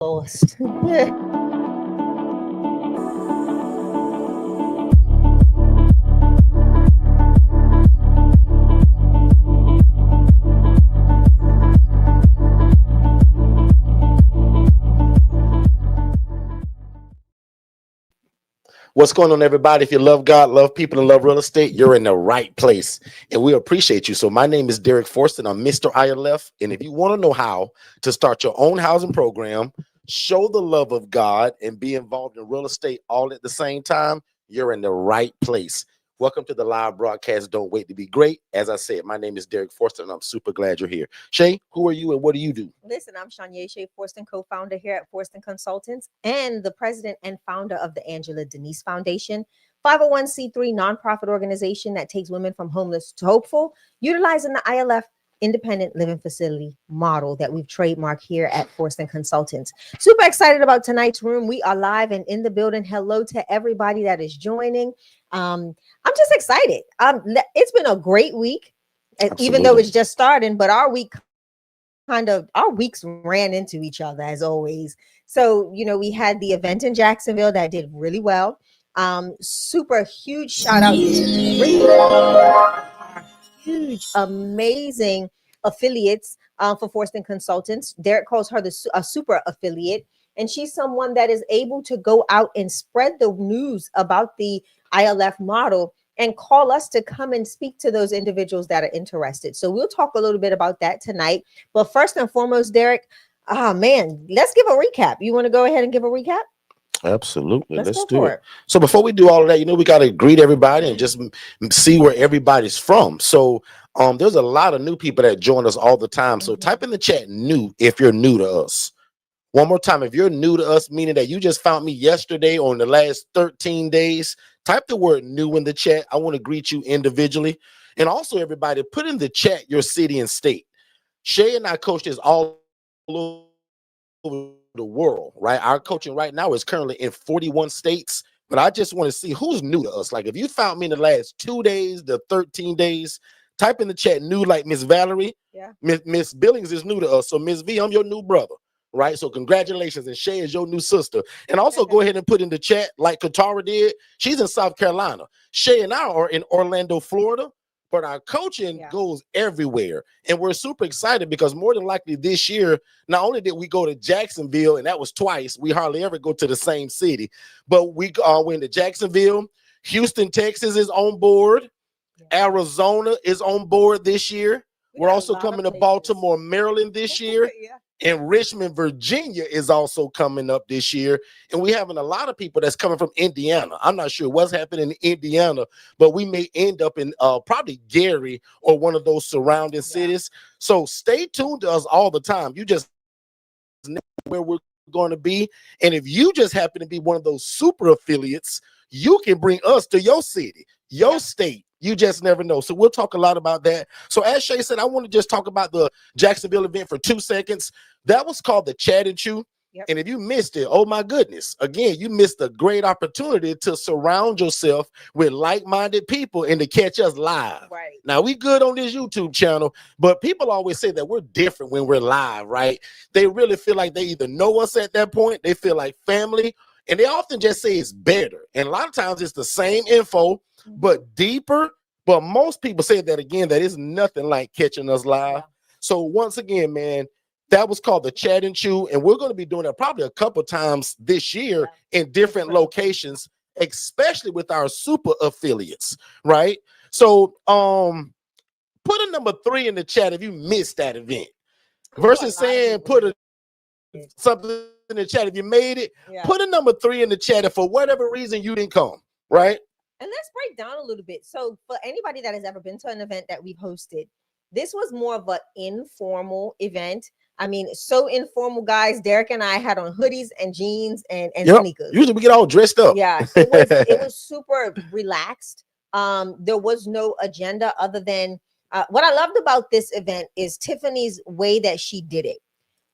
Lost. What's going on, everybody? If you love God, love people, and love real estate, you're in the right place. And we appreciate you. So my name is Derek Forston. I'm Mr. ILF. And if you want to know how to start your own housing program, show the love of God, and be involved in real estate all at the same time, you're in the right place. Welcome to the live broadcast. Don't wait to be great. As I said, my name is Derek Forston, and I'm super glad you're here. Shay, who are you and what do you do? Listen, I'm Shanya Shea Forston, co-founder here at Forston Consultants and the president and founder of the Angela Denise Foundation, 501c3 nonprofit organization that takes women from homeless to hopeful, utilizing the ILF independent living facility model that we've trademarked here at Forston Consultants. Super excited about tonight's room. We are live and in the building. Hello to everybody that is joining. I'm just excited. It's been a great week, even though it's just starting, but our weeks ran into each other as always. So, we had the event in Jacksonville that did really well. Super huge shout out to huge, amazing affiliates for Forston Consultants. Derek calls her a super affiliate, and she's someone that is able to go out and spread the news about the ILF model and call us to come and speak to those individuals that are interested. So we'll talk a little bit about that tonight. But first and foremost, Derek, let's give a recap. You want to go ahead and give a recap? Absolutely. Let's do it. So before we do all of that, we got to greet everybody and just see where everybody's from. So there's a lot of new people that join us all the time. So type in the chat new if you're new to us. One more time, if you're new to us, meaning that you just found me yesterday or in the last 13 days, type the word new in the chat. I want to greet you individually. And also, everybody, put in the chat your city and state. Shay and I coach this all over the world, right? Our coaching right now is currently in 41 states. But I just want to see who's new to us. Like if you found me in the last 2 days, the 13 days, type in the chat new like Miss Valerie. Yeah. Miss Billings is new to us. So Miss V, I'm your new brother. Right, so congratulations, and Shay is your new sister. And also go ahead and put in the chat like Katara did. She's in South Carolina. Shay and I are in Orlando, Florida, but our coaching goes everywhere. And we're super excited because more than likely this year, not only did we go to Jacksonville, and that was twice, we hardly ever go to the same city, but we went to Jacksonville. Houston, Texas is on board. Arizona is on board this year. We're also coming to Baltimore, Maryland this year. And Richmond, Virginia is also coming up this year. And we're having a lot of people that's coming from Indiana. I'm not sure what's happening in Indiana, but we may end up in probably Gary or one of those surrounding cities. So stay tuned to us all the time. You just know where we're going to be. And if you just happen to be one of those super affiliates, you can bring us to your city, your state. You just never know. So we'll talk a lot about that. So as Shay said, I want to just talk about the Jacksonville event for 2 seconds. That was called the Chat and Chew. And if you missed it, oh my goodness, again, you missed a great opportunity to surround yourself with like-minded people and to catch us live. Right. Now, we good on this YouTube channel, but people always say that we're different when we're live, right? They really feel like they either know us at that point, they feel like family, and they often just say it's better. And a lot of times it's the same info, but deeper. But most people say that again, that is nothing like catching us live. So once again, man, that was called the Chat and Chew, and we're going to be doing it probably a couple times this year in different locations, especially with our super affiliates, right? So put a number 3 in the chat if you missed that event versus saying put something in the chat if you made it. Put a number 3 in the chat if for whatever reason you didn't come, right? And let's break down a little bit. So for anybody that has ever been to an event that we've hosted, this was more of an informal event. I mean, so informal, guys. Derek and I had on hoodies and jeans and sneakers. Usually we get all dressed up. Yeah, it was super relaxed. There was no agenda other than what I loved about this event is Tiffany's way that she did it.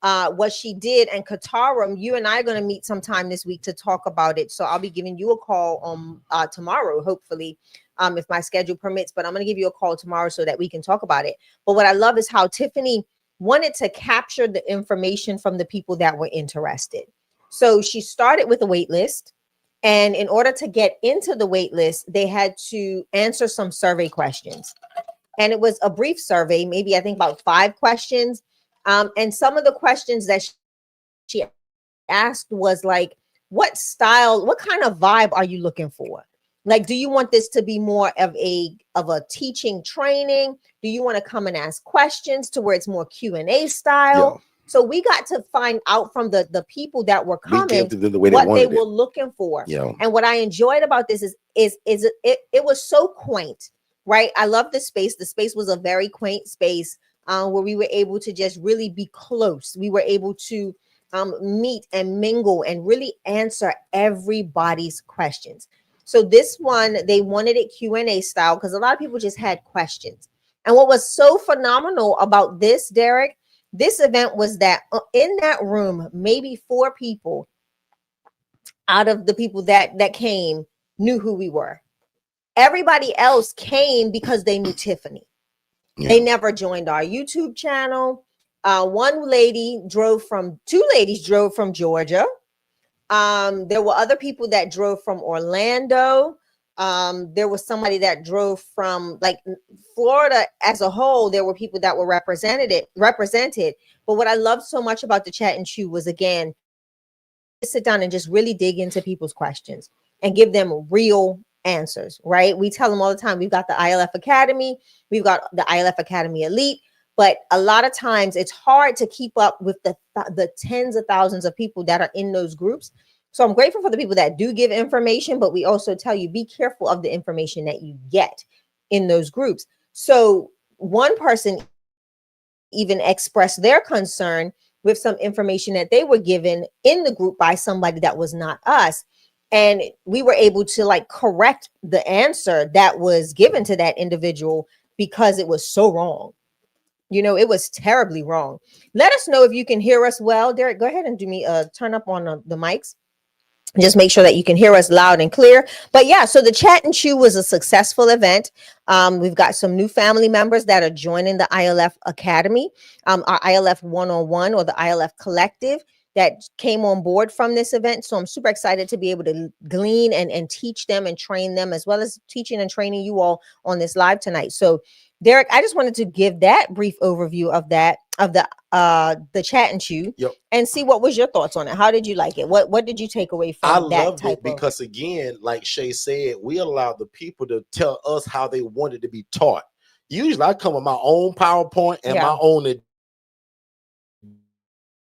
What she did, and Katara, you and I are going to meet sometime this week to talk about it. So I'll be giving you a call on tomorrow, hopefully, if my schedule permits. But I'm going to give you a call tomorrow so that we can talk about it. But what I love is how Tiffany wanted to capture the information from the people that were interested. So she started with a wait list. And in order to get into the wait list, they had to answer some survey questions. And it was a brief survey, maybe I think about 5 questions. And some of the questions that she asked was like, what style, what kind of vibe are you looking for? Like, do you want this to be more of a teaching training? Do you want to come and ask questions to where it's more Q&A style? Yeah. So we got to find out from the people that were coming the way what they were looking for. Yeah. And what I enjoyed about this is it was so quaint, right? I love the space. The space was a very quaint space where we were able to just really be close. We were able to meet and mingle and really answer everybody's questions. So this one, they wanted it Q&A style because a lot of people just had questions. And what was so phenomenal about this, Derek, this event was that in that room, maybe 4 people out of the people that came knew who we were. Everybody else came because they knew Tiffany. Yeah. They never joined our YouTube channel. 2 ladies drove from Georgia. There were other people that drove from Orlando. There was somebody that drove from like Florida as a whole. There were people that were represented. But what I loved so much about the chat and chew was, again, sit down and just really dig into people's questions and give them real answers, right? We tell them all the time, we've got the ILF Academy, we've got the ILF Academy Elite, but a lot of times it's hard to keep up with the tens of thousands of people that are in those groups. So I'm grateful for the people that do give information, but we also tell you, be careful of the information that you get in those groups. So one person even expressed their concern with some information that they were given in the group by somebody that was not us. And we were able to like correct the answer that was given to that individual because it was so wrong. You know, it was terribly wrong. Let us know if you can hear us well. Derek, go ahead and do me turn up on the mics. Just make sure that you can hear us loud and clear. But yeah, so the Chat and Chew was a successful event. We've got some new family members that are joining the ILF Academy, our ILF 101 or the ILF Collective that came on board from this event. So I'm super excited to be able to glean and teach them and train them, as well as teaching and training you all on this live tonight. So Derek, I just wanted to give that brief overview of the Chat and Chew, and see what was your thoughts on it. How did you like it? What did you take away from that? I loved it because, again, like Shay said, we allow the people to tell us how they wanted to be taught. Usually I come with my own PowerPoint and my own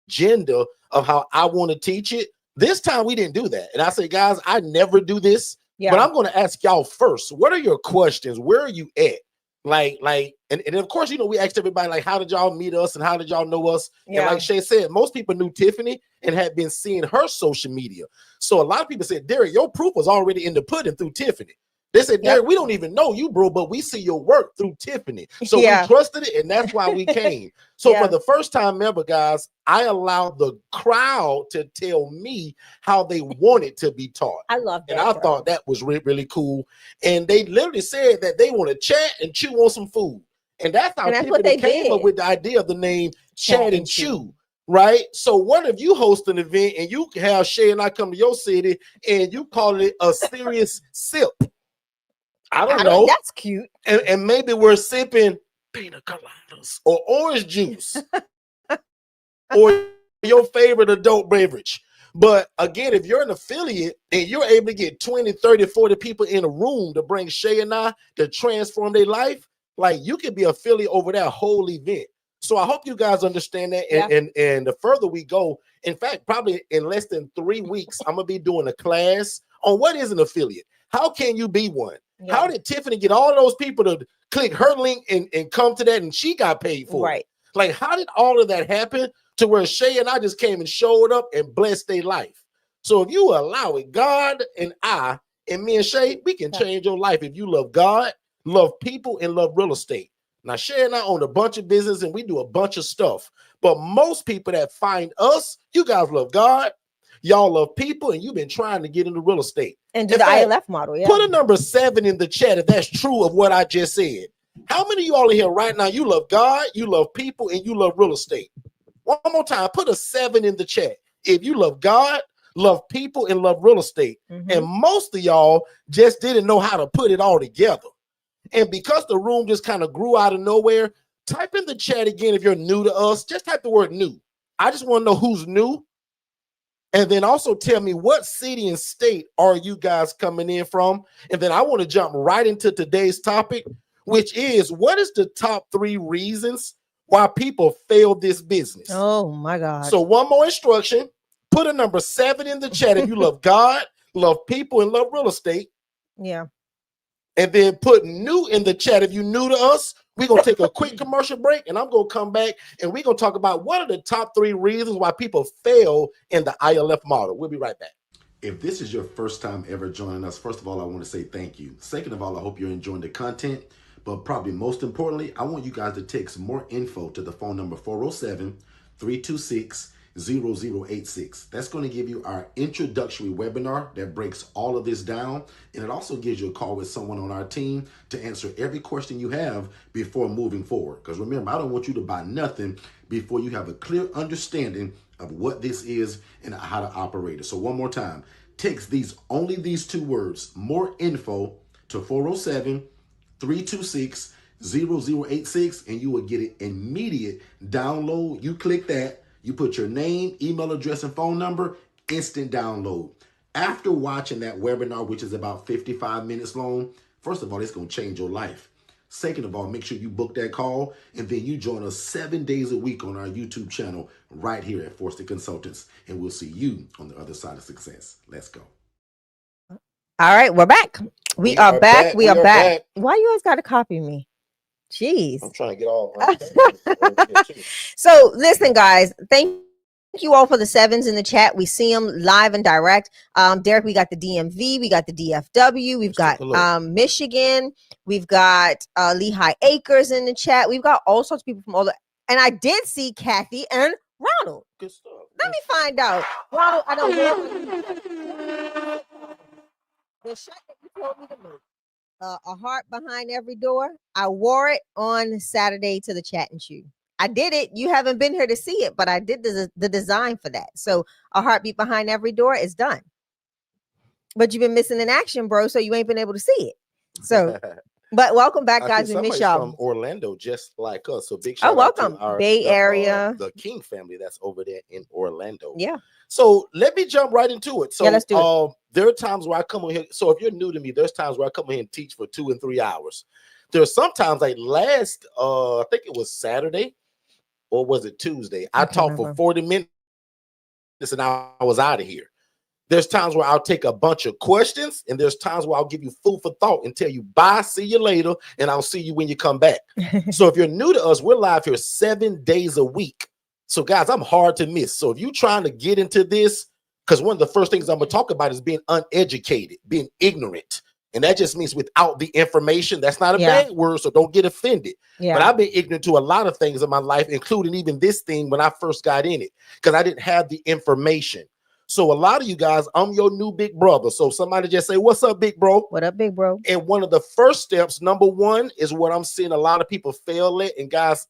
agenda of how I want to teach it. This time we didn't do that. And I say, guys, I never do this, but I'm going to ask y'all first. What are your questions? Where are you at? And of course, you know, we asked everybody, like, how did y'all meet us and how did y'all know us? And like Shay said, most people knew Tiffany and had been seeing her social media. So a lot of people said, Derek, your proof was already in the pudding through Tiffany. They said, Derek, we don't even know you, bro, but we see your work through Tiffany. So we trusted it, and that's why we came. So for the first time ever, guys, I allowed the crowd to tell me how they wanted to be taught. I love that. And I thought that was really cool. And they literally said that they want to chat and chew on some food. And that's how Tiffany came up with the idea of the name Chat and Chew. Right? So what if you host an event and you have Shay and I come to your city and you call it a serious sip? I don't know. That's cute. And maybe we're sipping pina coladas or orange juice or your favorite adult beverage. But again, if you're an affiliate and you're able to get 20, 30, 40 people in a room to bring Shay and I to transform their life, like, you could be affiliate over that whole event. So I hope you guys understand that. And the further we go, in fact, probably in less than 3 weeks, I'm going to be doing a class on what is an affiliate. How can you be one? How did Tiffany get all those people to click her link and come to that and she got paid for it? Like, how did all of that happen to where Shay and I just came and showed up and blessed their life? So if you allow it, God and I and me and Shay, we can change your life if you love God, love people, and love real estate. Now, Shay and I own a bunch of business and we do a bunch of stuff. But most people that find us, you guys love God, y'all love people, and you've been trying to get into real estate. And do the ILF model, Put a number 7 in the chat if that's true of what I just said. How many of you all in here right now, you love God, you love people, and you love real estate? One more time, put a 7 in the chat. If you love God, love people, and love real estate. And most of y'all just didn't know how to put it all together. And because the room just kind of grew out of nowhere, type in the chat again if you're new to us. Just type the word new. I just want to know who's new. And then also tell me what city and state are you guys coming in from? And then I want to jump right into today's topic, which is what is the top 3 reasons why people fail this business? Oh my God. So one more instruction, put a number 7 in the chat if you love God, love people, and love real estate. Yeah. And then put new in the chat if you're new to us. We're going to take a quick commercial break, and I'm going to come back, and we're going to talk about what are the top 3 reasons why people fail in the ILF model. We'll be right back. If this is your first time ever joining us, first of all, I want to say thank you. Second of all, I hope you're enjoying the content. But probably most importantly, I want you guys to text more info to the phone number 407-326-0086. That's going to give you our introductory webinar that breaks all of this down. And it also gives you a call with someone on our team to answer every question you have before moving forward. Because remember, I don't want you to buy nothing before you have a clear understanding of what this is and how to operate it. So one more time, text only these 2 words, more info, to 407-326-0086, and you will get an immediate download. You click that, you put your name, email address, and phone number, instant download. After watching that webinar, which is about 55 minutes long, first of all, it's going to change your life. Second of all, make sure you book that call, and then you join us 7 days a week on our YouTube channel right here at Forston Consultants, and we'll see you on the other side of success. Let's go. All right, we're back. We are back. We are back. Why you always got to copy me? Jeez. I'm trying to get all. So listen, guys, thank you all for the 7s in the chat. We see them live and direct. Derek, we got the DMV, we got the DFW, we've got Michigan, we've got Lehigh Acres in the chat. We've got all sorts of people from all the, and I did see Kathy and Ronald. Good stuff. Let me find out. Ronald, I don't know. The shirt that you told me to make. A heart behind every door. I wore it on Saturday to the chat and shoot. I did it. You haven't been here to see it, but I did the design for that. So a heartbeat behind every door is done. But you've been missing in action, bro. So you ain't been able to see it. So, but welcome back, guys. We miss y'all. From Orlando, just like us. So big shout out welcome. to our Bay Area, the King family that's over there in Orlando. Yeah. So let me jump right into it. So yeah, let's do it. There are times where I come on here. So if you're new to me, there's times where I come in here and teach for 2 and 3 hours. There's sometimes like last, I think it was Saturday. Or was it Tuesday? I talked for 40 minutes and I was out of here. There's times where I'll take a bunch of questions, and there's times where I'll give you food for thought and tell you bye, see you later, and I'll see you when you come back. So if you're new to us, we're live here 7 days a week. So guys, I'm hard to miss. So if you're trying to get into this, because one of the first things I'm going to talk about is being uneducated, being ignorant. And that just means without the information. That's not a bad word, so don't get offended. Yeah. But I've been ignorant to a lot of things in my life, including even this thing when I first got in it, because I didn't have the information. So a lot of you guys, I'm your new big brother. So somebody just say, what's up, big bro? What up, big bro? And one of the first steps, number 1, is what I'm seeing a lot of people fail at. And guys,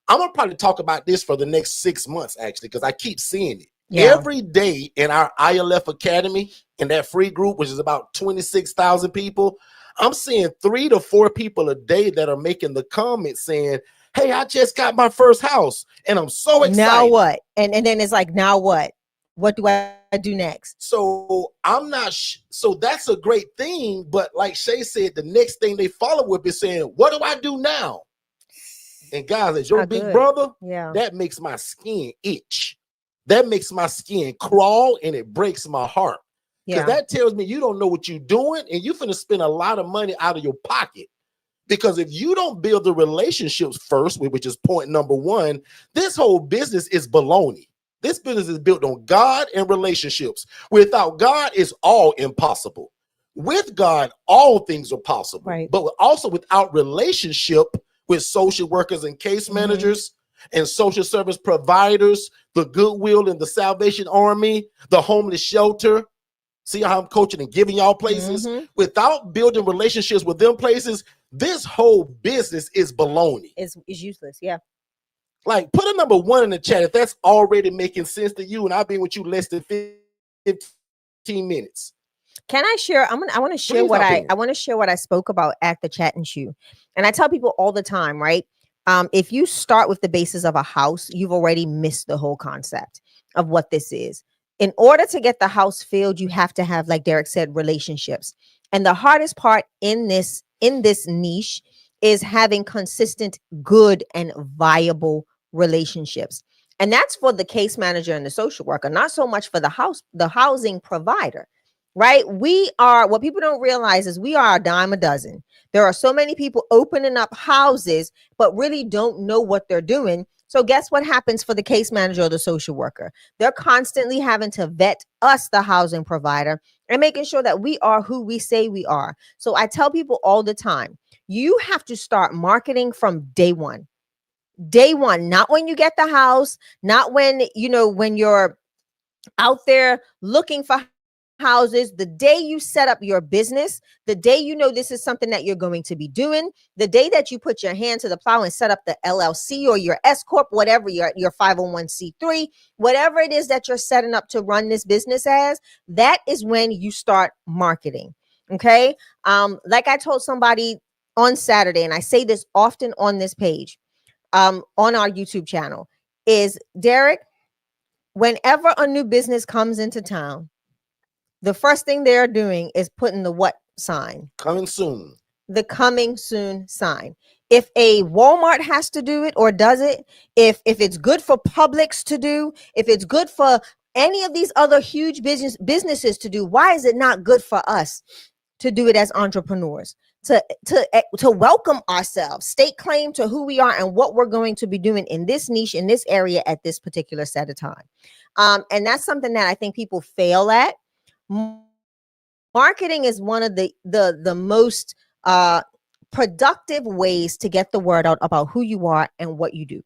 I'm going to probably talk about this for the next 6 months, actually, because I keep seeing it. Yeah. Every day in our ILF Academy, in that free group, which is about 26,000 people, I'm seeing 3 to 4 people a day that are making the comments saying, hey, I just got my first house and I'm so excited. Now what? And then it's like, now what? What do I do next? So I'm not, so that's a great thing. But like Shay said, the next thing they follow up is saying, what do I do now? And guys, as your big brother, that makes my skin itch. That makes my skin crawl and it breaks my heart. Because that tells me you don't know what you're doing and you're finna spend a lot of money out of your pocket. Because if you don't build the relationships first, which is point number 1, this whole business is baloney. This business is built on God and relationships. Without God, it's all impossible. With God, all things are possible. Right. But also without relationship with social workers and case managers, and social service providers, the Goodwill and the Salvation Army, the homeless shelter. See how I'm coaching and giving y'all places? Without building relationships with them places, this whole business is baloney. Is useless. Yeah. Like, put a number 1 in the chat if that's already making sense to you, and I've been with you less than 15 minutes. Can I share? I want to share Please what hop in. I want to share what I spoke about at the Chat and Shoe. And I tell people all the time, right? If you start with the basis of a house, you've already missed the whole concept of what this is. In order to get the house filled, you have to have, like Derek said, relationships. And the hardest part in this niche is having consistent, good, and viable relationships. And that's for the case manager and the social worker, not so much for the housing provider. Right? We are, what people don't realize is we are a dime a dozen. There are so many people opening up houses, but really don't know what they're doing. So guess what happens for the case manager or the social worker? They're constantly having to vet us, the housing provider, and making sure that we are who we say we are. So I tell people all the time, you have to start marketing from day one. Day one, not when you get the house, not when, when you're out there looking for houses. The day you set up your business, the day you know this is something that you're going to be doing, the day that you put your hand to the plow and set up the LLC or your S corp, whatever, your 501c3, whatever it is that you're setting up to run this business as, that is when you start marketing. Okay. Like I told somebody on Saturday, and I say this often on this page, on our YouTube channel, is Derek, whenever a new business comes into town, the first thing they're doing is putting the what sign? Coming soon. The coming soon sign. If a Walmart has to do it or does it, if it's good for Publix to do, if it's good for any of these other huge businesses to do, why is it not good for us to do it as entrepreneurs? To welcome ourselves, stake claim to who we are and what we're going to be doing in this niche, in this area at this particular set of time. And that's something that I think people fail at. Marketing is one of the most productive ways to get the word out about who you are and what you do.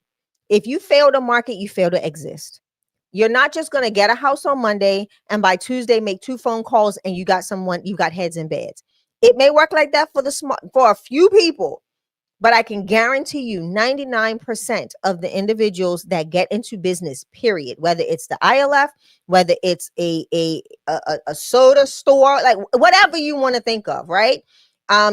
If you fail to market, you fail to exist. You're not just going to get a house on Monday and by Tuesday make 2 phone calls and you got heads in beds. It may work like that for a few people, but I can guarantee you 99% of the individuals that get into business, period, whether it's the ILF, whether it's a soda store, like whatever you want to think of, right?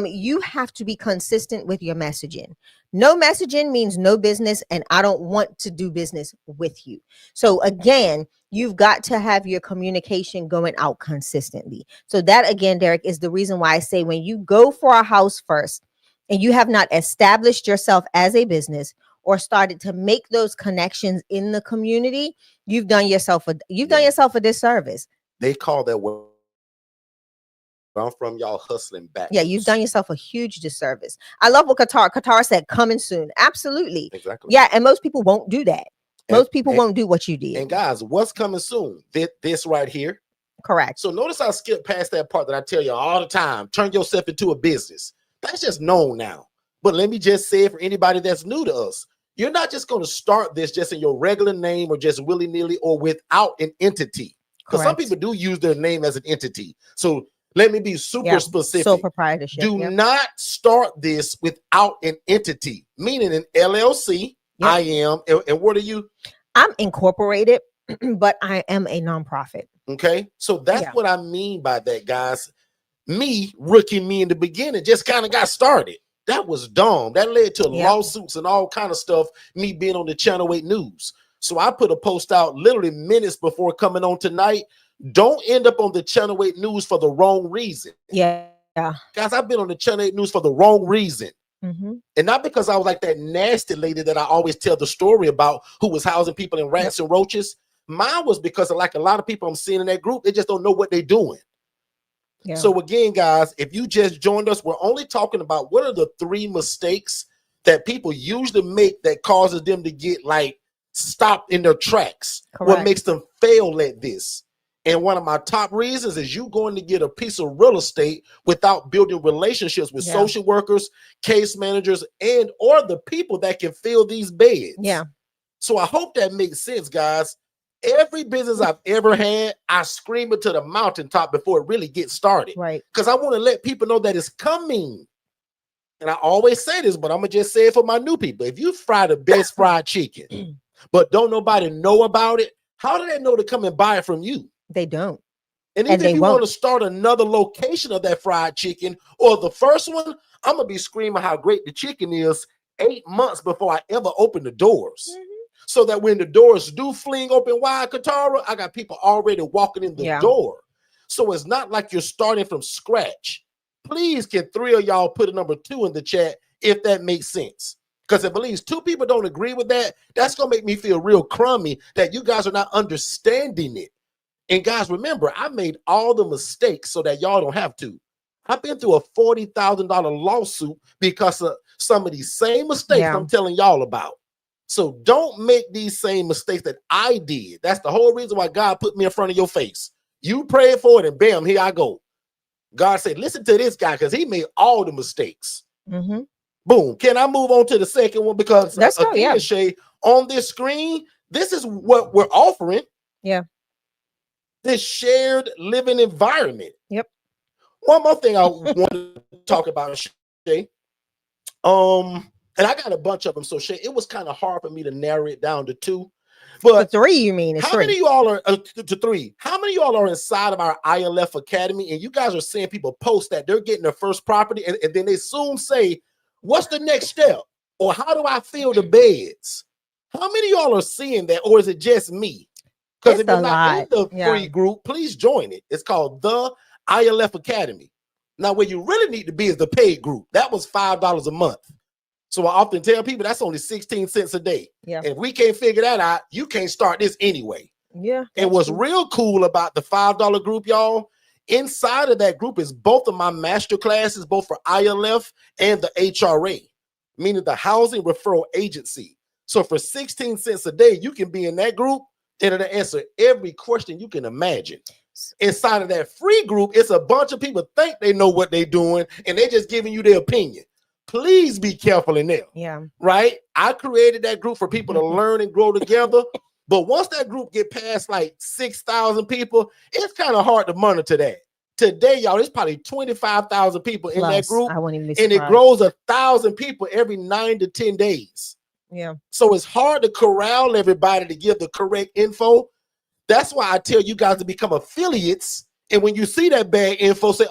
You have to be consistent with your messaging. No messaging means no business, and I don't want to do business with you. So again, you've got to have your communication going out consistently. So that, again, Derek, is the reason why I say when you go for a house first and you have not established yourself as a business or started to make those connections in the community, you've done yourself a disservice. They call that where I'm from, y'all hustling back. Yeah, you've done yourself a huge disservice. I love what Qatar said, coming soon. Absolutely. Exactly. Yeah, and most people won't do that. Most people won't do what you did. And guys, what's coming soon? This right here. Correct. So notice I skip past that part that I tell you all the time. Turn yourself into a business. That's just known now. But let me just say it for anybody that's new to us. You're not just going to start this just in your regular name or just willy-nilly or without an entity. Because some people do use their name as an entity. So let me be super specific. Sole proprietorship. Do not start this without an entity, meaning an LLC. Yep. I am. And what are you? I'm incorporated, but I am a nonprofit. Okay. So that's what I mean by that, guys. Rookie me in the beginning just kind of got started. That was dumb. That led to lawsuits and all kind of stuff, me being on the Channel 8 News. So I put a post out literally minutes before coming on tonight. Don't end up on the Channel 8 News for the wrong reason. Yeah. Guys, I've been on the Channel 8 News for the wrong reason. Mm-hmm. And not because I was like that nasty lady that I always tell the story about who was housing people in rats and roaches. Mine was because of, like, a lot of people I'm seeing in that group, they just don't know what they're doing. Yeah. So again, guys, if you just joined us, we're only talking about what are the 3 mistakes that people usually make that causes them to get like stopped in their tracks. Correct. What makes them fail at this. And one of my top reasons is you going to get a piece of real estate without building relationships with social workers, case managers, and or the people that can fill these beds. Yeah. So I hope that makes sense, guys. Every business I've ever had, I scream it to the mountaintop before it really gets started. Right. Because I want to let people know that it's coming. and I always say this, but I'm gonna just say it for my new people. If you fry the best fried chicken, but don't nobody know about it, how do they know to come and buy it from you? They don't. And And even if they you want to won't. start another location of that fried chicken or the first one, I'm gonna be screaming how great the chicken is 8 months before I ever open the doors. Mhm. So that when the doors do fling open wide, Katara, I got people already walking in the Yeah. door. So it's not like you're starting from scratch. Please, can 3 of y'all put a number 2 in the chat if that makes sense? Because if at least 2 people don't agree with that, that's gonna make me feel real crummy that you guys are not understanding it. And guys, remember, I made all the mistakes so that y'all don't have to. I've been through a $40,000 lawsuit because of some of these same mistakes Yeah. I'm telling y'all about. So don't make these same mistakes that I did. That's the whole reason why God put me in front of your face. You prayed for it, and bam, here I go. God said, listen to this guy because he made all the mistakes. Mm-hmm. Boom. Can I move on to the second one? Because Let's go, again, yeah. Shay, on this screen, this is what we're offering. Yeah. This shared living environment. Yep. One more thing I want to talk about, Shay. And I got a bunch of them. So Shay, it was kind of hard for me to narrow it down to 2. But the 3, you mean? It's how 3. many of y'all are to 3? How many of y'all are inside of our ILF Academy? And you guys are seeing people post that they're getting their first property, and then they soon say, "What's the next step?" Or "How do I fill the beds?" How many of y'all are seeing that, or is it just me? Because if It's you're a not in lot. the Yeah. free group, please join it. It's called the ILF Academy. Now, where you really need to be is the paid group. That was $5 a month. So I often tell people that's only 16 cents a day. Yeah. And if we can't figure that out, you can't start this anyway. Yeah. And what's true. real cool about the $5 group, y'all, inside of that group is both of my master classes, both for ILF and the HRA, meaning the Housing Referral Agency. So for 16 cents a day, you can be in that group and it'll answer every question you can imagine. Inside of that free group, it's a bunch of people think they know what they're doing and they're just giving you their opinion. Please be careful in there. Yeah. Right? I created that group for people to learn and grow together. But once that group get past like 6,000 people, it's kind of hard to monitor that. Today, y'all, there's probably 25,000 people in that group. I won't even be And surprised. it grows 1,000 people every 9 to 10 days. Yeah. So it's hard to corral everybody to give the correct info. That's why I tell you guys to become affiliates. And when you see that bad info, say,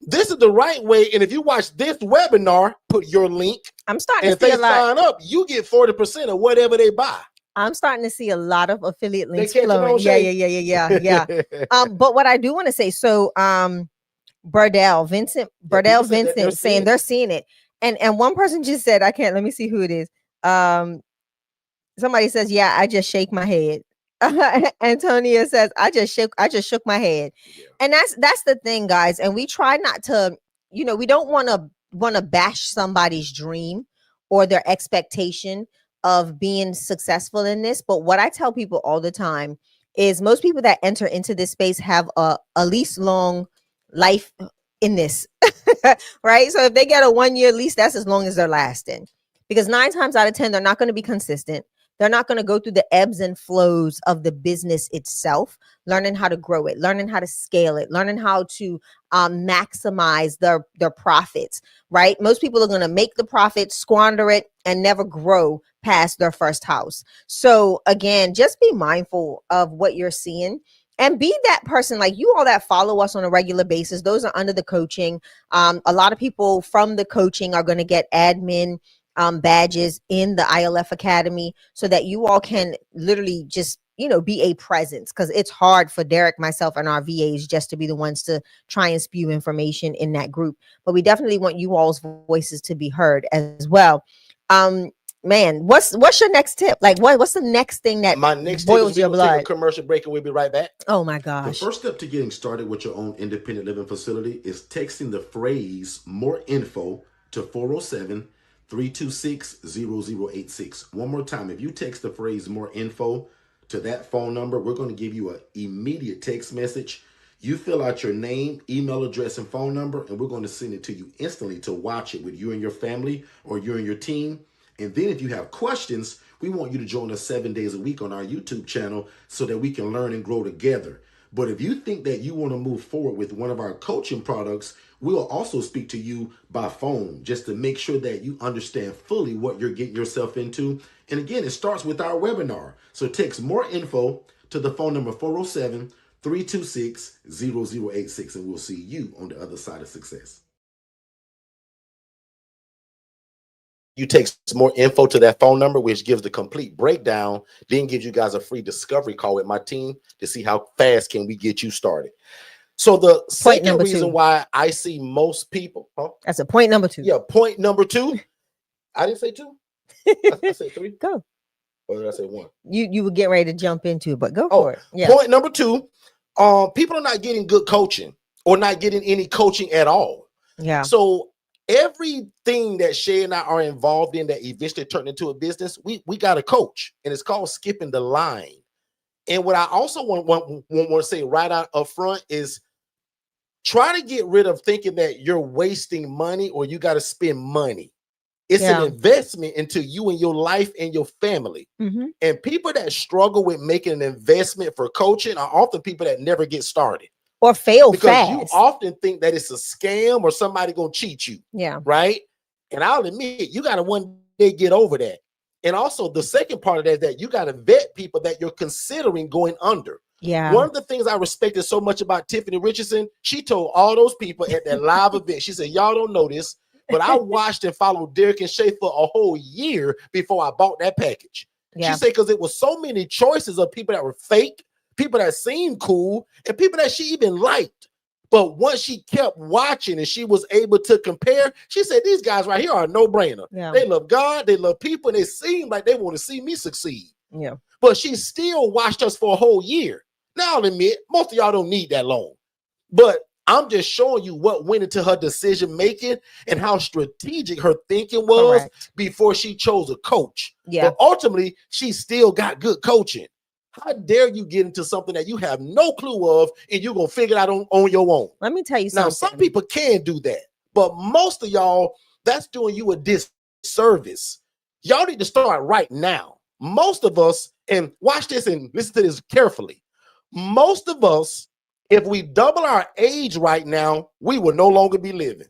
this is the right way. And if you watch this webinar, put your link. I'm starting And to if see they a lot. sign up, you get 40% of whatever they buy. I'm starting to see a lot of affiliate links catching flowing. on, Shay? Yeah. But what I do want to say, so people Vincent said that they're saying seeing they're seeing it. And one person just said, I can't, let me see who it is. Somebody says, yeah, I just shake my head. Antonia says, I just shook my head. Yeah. And that's the thing, guys. And we try not to, we don't want to bash somebody's dream or their expectation of being successful in this. But what I tell people all the time is most people that enter into this space have a least long life in this, right? So if they get a 1-year lease, that's as long as they're lasting, because 9 times out of 10, they're not going to be consistent. They're not going to go through the ebbs and flows of the business itself, learning how to grow it, learning how to scale it, learning how to maximize their profits, right? Most people are going to make the profit, squander it, and never grow past their first house. So again, just be mindful of what you're seeing and be that person, like you all that follow us on a regular basis. Those are under the coaching. A lot of people from the coaching are going to get admin badges in the ILF Academy so that you all can literally just, be a presence, because it's hard for Derek, myself, and our VAs just to be the ones to try and spew information in that group. But we definitely want you all's voices to be heard as well. Man, what's your next tip? Like, what's the next thing that my next boils tip is your we'll take blood? a commercial break and we'll be right back. Oh my The gosh. first step to getting started with your own independent living facility is texting the phrase "more info" to 407-326-0086. One more time, if you text the phrase "more info" to that phone number, we're going to give you an immediate text message. You fill out your name, email address, and phone number, and we're going to send it to you instantly to watch it with you and your family or you and your team. And then if you have questions, we want you to join us 7 days a week on our YouTube channel so that we can learn and grow together. But if you think that you want to move forward with one of our coaching products, we'll also speak to you by phone just to make sure that you understand fully what you're getting yourself into. And again, it starts with our webinar. So text more info to the phone number 407-326-0086, and we'll see you on the other side of success. You take some more info to that phone number, which gives the complete breakdown, then gives you guys a free discovery call with my team to see how fast can we get you started. So the second reason why I see most people, that's a point number 2. Yeah, point number 2. I didn't say 2. I said 3. Go. Or did I say 1? You were getting ready to jump into it, but go for it. Yeah. Point number 2. People are not getting good coaching or not getting any coaching at all. Yeah. So everything that Shay and I are involved in that eventually turned into a business, we got a coach, and it's called skipping the line. And what I also want to say right out up front is try to get rid of thinking that you're wasting money or you got to spend money. It's an investment into you and your life and your family. And people that struggle with making an investment for coaching are often people that never get started. Or fail because fast. You often think that it's a scam or somebody gonna cheat you. Yeah. Right. And I'll admit, you gotta one day get over that. And also the second part of that is that you gotta vet people that you're considering going under. Yeah. One of the things I respected so much about Tiffany Richardson, she told all those people at that live event, she said, y'all don't know this, but I watched and followed Derek and Shay for a whole year before I bought that package. Yeah. She said, because it was so many choices of people that were fake, people that seemed cool, and people that she even liked. But once she kept watching and she was able to compare, she said, these guys right here are a no-brainer. Yeah. They love God, they love people, and they seem like they want to see me succeed. Yeah. But she still watched us for a whole year. Now, I'll admit, most of y'all don't need that long. But I'm just showing you what went into her decision-making and how strategic her thinking was before she chose a coach. Yeah. But ultimately, she still got good coaching. How dare you get into something that you have no clue of and you're going to figure it out on your own? Let me tell you something. Now, some people can do that, but most of y'all, that's doing you a disservice. Y'all need to start right now. Most of us, and watch this and listen to this carefully. Most of us, if we double our age right now, we will no longer be living.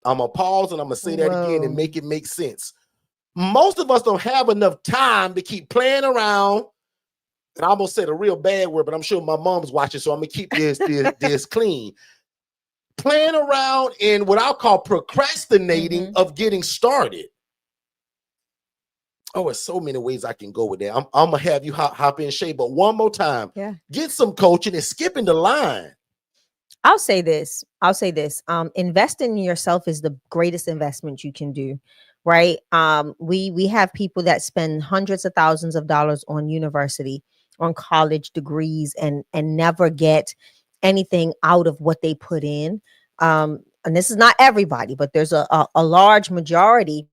I'm going to pause and I'm going to say that again and make it make sense. Most of us don't have enough time to keep playing around. And I almost said a real bad word, but I'm sure my mom's watching, so I'm going to keep this clean. Playing around in what I'll call procrastinating of getting started. Oh, there's so many ways I can go with that. I'm going to have you hop in, Shay, but one more time. Yeah. Get some coaching and skipping the line. I'll say this. Invest in yourself is the greatest investment you can do. Right. We have people that spend hundreds of thousands of dollars on university, on college degrees, and never get anything out of what they put in. And this is not everybody, but there's a large majority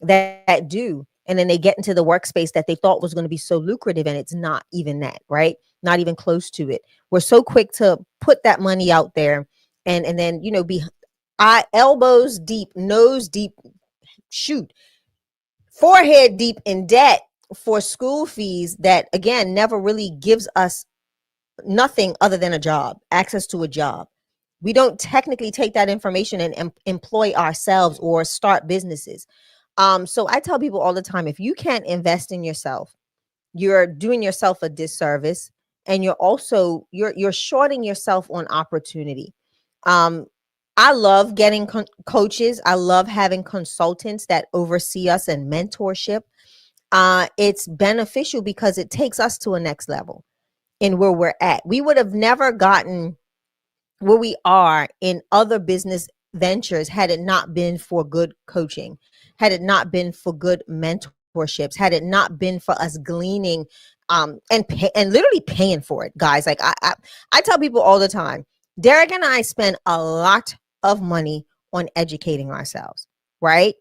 that do. And then they get into the workspace that they thought was going to be so lucrative, and it's not even that, right? Not even close to it. We're so quick to put that money out there and then, be elbows deep, nose deep, forehead deep in debt for school fees that, again, never really gives us nothing other than a job, access to a job. We don't technically take that information and employ ourselves or start businesses. So I tell people all the time, if you can't invest in yourself, you're doing yourself a disservice, and you're also you're shorting yourself on opportunity. I love getting coaches. I love having consultants that oversee us and mentorship. It's beneficial because it takes us to a next level in where we're at. We would have never gotten where we are in other business ventures had it not been for good coaching, had it not been for good mentorships, had it not been for us gleaning and literally paying for it, guys. Like I tell people all the time, Derek and I spend a lot of money on educating ourselves, right?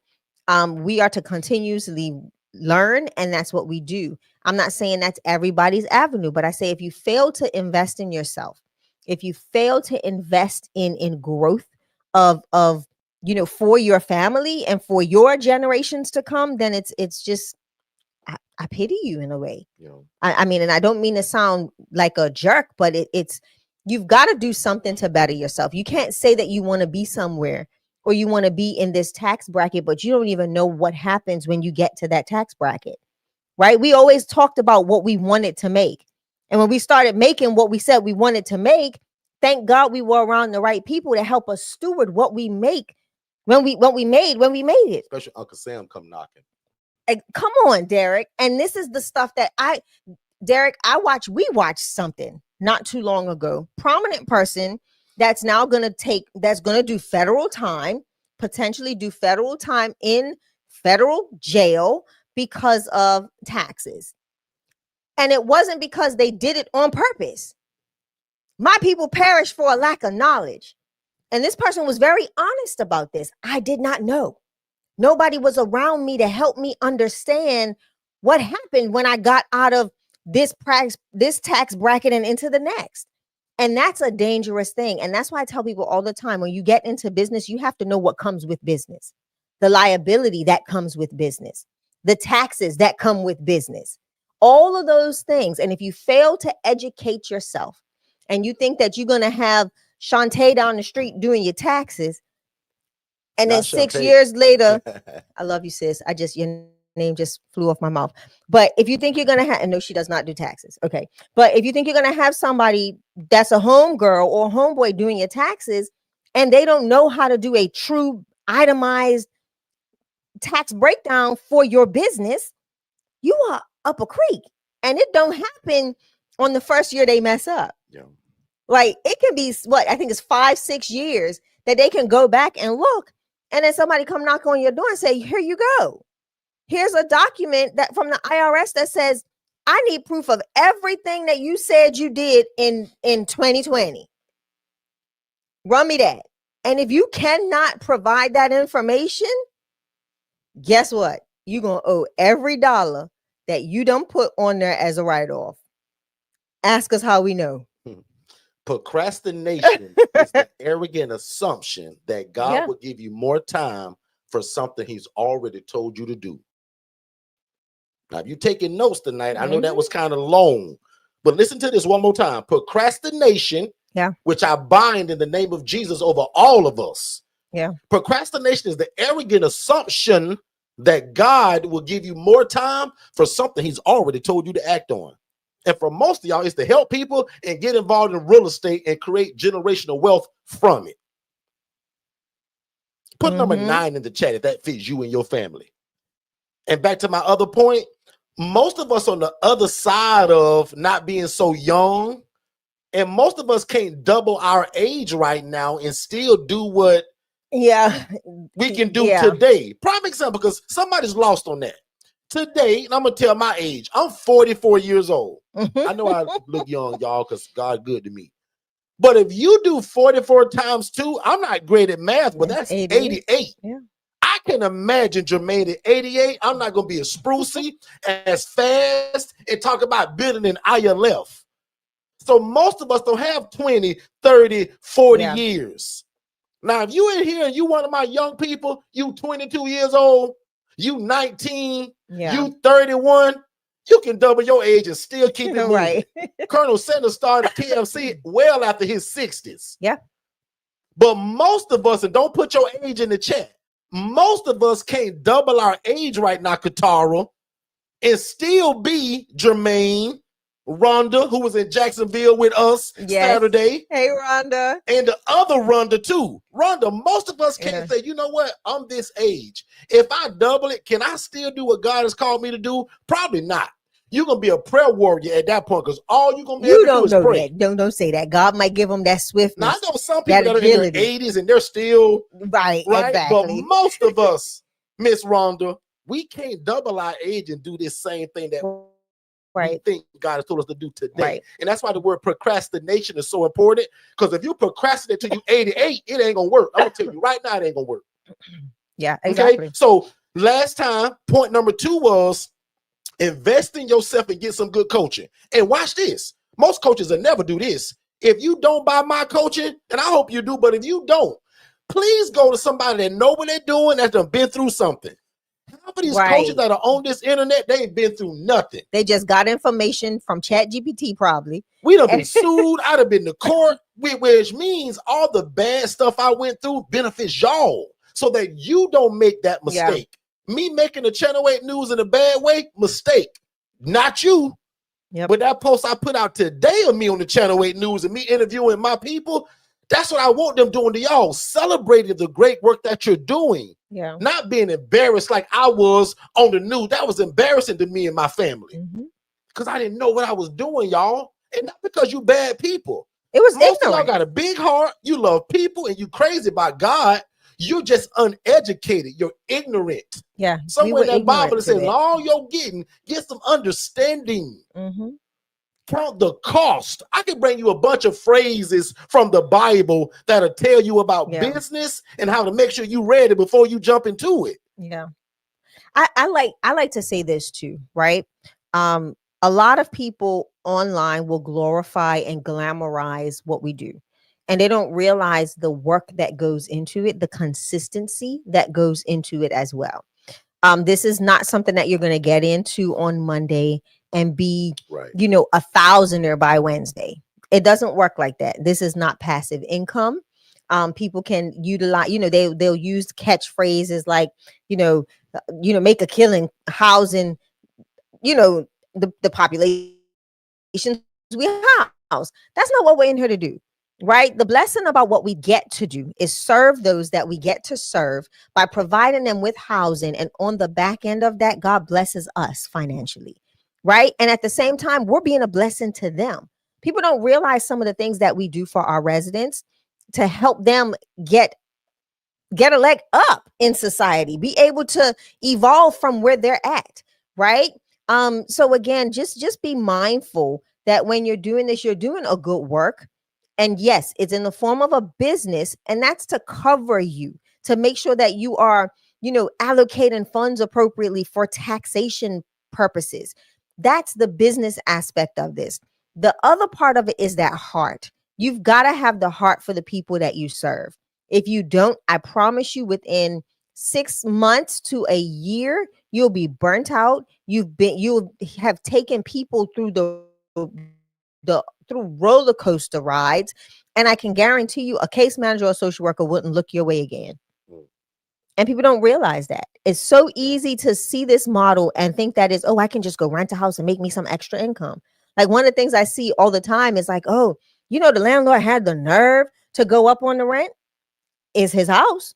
We are to continuously learn, and that's what we do. I'm not saying that's everybody's avenue, but I say if you fail to invest in yourself, if you fail to invest in growth of for your family and for your generations to come, then it's just I pity you in a way. You know, I mean, and I don't mean to sound like a jerk, but it's you've got to do something to better yourself. You can't say that you want to be somewhere or you want to be in this tax bracket, but you don't even know what happens when you get to that tax bracket, right? We always talked about what we wanted to make. And when we started making what we said we wanted to make, thank God we were around the right people to help us steward what we make when we made it. especially Uncle Sam come knocking. Come on, Derek. And this is the stuff that Derek, we watched something not too long ago. Prominent person that's now going to do federal time, potentially do federal time in federal jail because of taxes. And it wasn't because they did it on purpose. My people perish for a lack of knowledge. And this person was very honest about this. I did not know. Nobody was around me to help me understand what happened when I got out of this tax bracket and into the next. And that's a dangerous thing. And that's why I tell people all the time, when you get into business, you have to know what comes with business, the liability that comes with business, the taxes that come with business, all of those things. And if you fail to educate yourself and you think that you're going to have Shantae down the street doing your taxes, and then Not 6 Shantae. years later, I love you, sis. Your name just flew off my mouth. But if you think you're going to have, and no, she does not do taxes. Okay. But if you think you're going to have somebody that's a home girl or homeboy doing your taxes, and they don't know how to do a true itemized tax breakdown for your business, you are up a creek. And it don't happen on the first year they mess up. Yeah. Like it can be what I think it's 5-6 years that they can go back and look. And then somebody come knock on your door and say, here you go. Here's a document that from the IRS that says, I need proof of everything that you said you did in 2020. Run me that. And if you cannot provide that information, guess what? You're going to owe every dollar that you don't put on there as a write-off. Ask us how we know. Procrastination is the arrogant assumption that God will give you more time for something he's already told you to do. Now, if you're taking notes tonight, I know that was kind of long, but listen to this one more time. Procrastination, which I bind in the name of Jesus over all of us. Yeah. Procrastination is the arrogant assumption that God will give you more time for something he's already told you to act on. And for most of y'all, it's to help people and get involved in real estate and create generational wealth from it. Put number 9 in the chat if that fits you and your family. And back to my other point, most of us on the other side of not being so young, and most of us can't double our age right now and still do what we can do today. Prime example, because somebody's lost on that. Today, and I'm going to tell my age, I'm 44 years old. I know I look young, y'all, because God good to me. But if you do 44 times 2, I'm not great at math, but that's 88. Yeah. I can imagine Jermaine at 88. I'm not going to be as sprucey, as fast, and talk about building an ILF. So most of us don't have 20, 30, 40 years. Now, if you in here and you one of my young people, you 22 years old, you 19, you 31, you can double your age and still keep it moving. Right. Colonel Sanders started KFC well after his 60s. Yeah. But most of us, and don't put your age in the chat, most of us can't double our age right now, Katara, and still be Jermaine, Rhonda, who was in Jacksonville with us Saturday. Hey, Rhonda. And the other Rhonda, too. Rhonda, most of us can't say, you know what? I'm this age. If I double it, can I still do what God has called me to do? Probably not. You're going to be a prayer warrior at that point because all you're going to be able to do is pray. Don't say that. God might give them that swiftness. Now, I know some people that are in their 80s and they're still right. Exactly. But most of us, Miss Rhonda, we can't double our age and do this same thing that we think God has told us to do today. Right. And that's why the word procrastination is so important. Because if you procrastinate till you 88, it ain't gonna work. I'm gonna tell you right now, it ain't gonna work. Yeah, exactly. Okay. So last time, point number 2 was invest in yourself and get some good coaching. And watch this. Most coaches will never do this. If you don't buy my coaching, and I hope you do, but if you don't, please go to somebody that know what they're doing, that's done been through something. Half of these coaches that are on this internet, they ain't been through nothing. They just got information from ChatGPT, probably. We done been sued. I'd have been to court, which means all the bad stuff I went through benefits y'all, so that you don't make that mistake. Yeah. Me making the Channel 8 news in a bad way, mistake. Not you. Yep. But that post I put out today of me on the Channel 8 news and me interviewing my people, that's what I want them doing to y'all. Celebrating the great work that you're doing. Yeah. Not being embarrassed like I was on the news. That was embarrassing to me and my family. Because I didn't know what I was doing, y'all. And not because you bad people. It was most ignorant. Of y'all got a big heart. You love people and you crazy about God. You're just uneducated. You're ignorant. Yeah. Somewhere in that Bible that says, all you're getting, get some understanding. Count the cost. I can bring you a bunch of phrases from the Bible that'll tell you about business and how to make sure you read it before you jump into it. Yeah. I like to say this too, right? A lot of people online will glorify and glamorize what we do. And they don't realize the work that goes into it, the consistency that goes into it as well. This is not something that you're going to get into on Monday and be, you know, a thousander by Wednesday. It doesn't work like that. This is not passive income. People can utilize, you know, they'll use catchphrases like, make a killing housing, the populations we house. That's not what we're in here to do. Right. The blessing about what we get to do is serve those that we get to serve by providing them with housing. And on the back end of that, God blesses us financially. Right. And at the same time, we're being a blessing to them. People don't realize some of the things that we do for our residents to help them get a leg up in society, be able to evolve from where they're at. Right. So again, just be mindful that when you're doing this, you're doing a good work. And yes, it's in the form of a business, and that's to cover you, to make sure that you are, allocating funds appropriately for taxation purposes. That's the business aspect of this. The other part of it is that heart. You've got to have the heart for the people that you serve. If you don't, I promise you within 6 months to a year, you'll be burnt out. You have taken people through through roller coaster rides, and I can guarantee you a case manager or social worker wouldn't look your way again. And people don't realize that. It's so easy to see this model and think that is, I can just go rent a house and make me some extra income. Like one of the things I see all the time is like, the landlord had the nerve to go up on the rent. Is his house.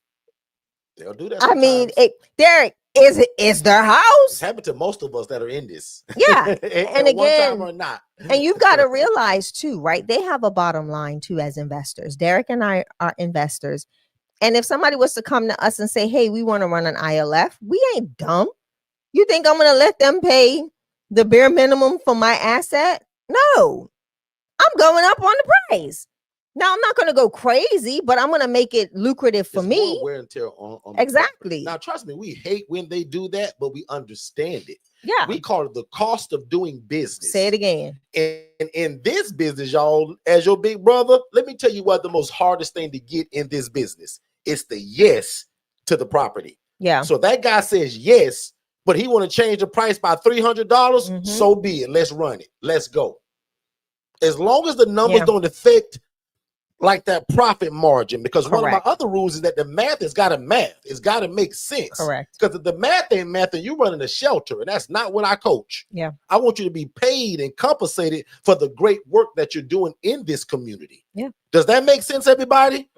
They'll do that sometimes. I mean, Derek, is their house. It's happened to most of us that are in this. Yeah. And again, one time or not. And you've got to realize too, right? They have a bottom line too as investors. Derek and I are investors. And if somebody was to come to us and say, hey, we want to run an ILF, we ain't dumb. You think I'm going to let them pay the bare minimum for my asset? No, I'm going up on the price. Now, I'm not going to go crazy, but I'm going to make it lucrative for me. More wear and tear on exactly. Now, trust me, we hate when they do that, but we understand it. Yeah. We call it the cost of doing business. Say it again. And in this business, y'all, as your big brother, let me tell you what the most hardest thing to get in this business. It's the yes to the property. Yeah. So that guy says yes, but he want to change the price by $300. So be it. Let's run it. Let's go. As long as the numbers don't affect like that profit margin, because one of my other rules is that the math has got to math. It's got to make sense. Correct. Because if the math ain't math, then you're running a shelter, and that's not what I coach. Yeah. I want you to be paid and compensated for the great work that you're doing in this community. Yeah. Does that make sense, everybody?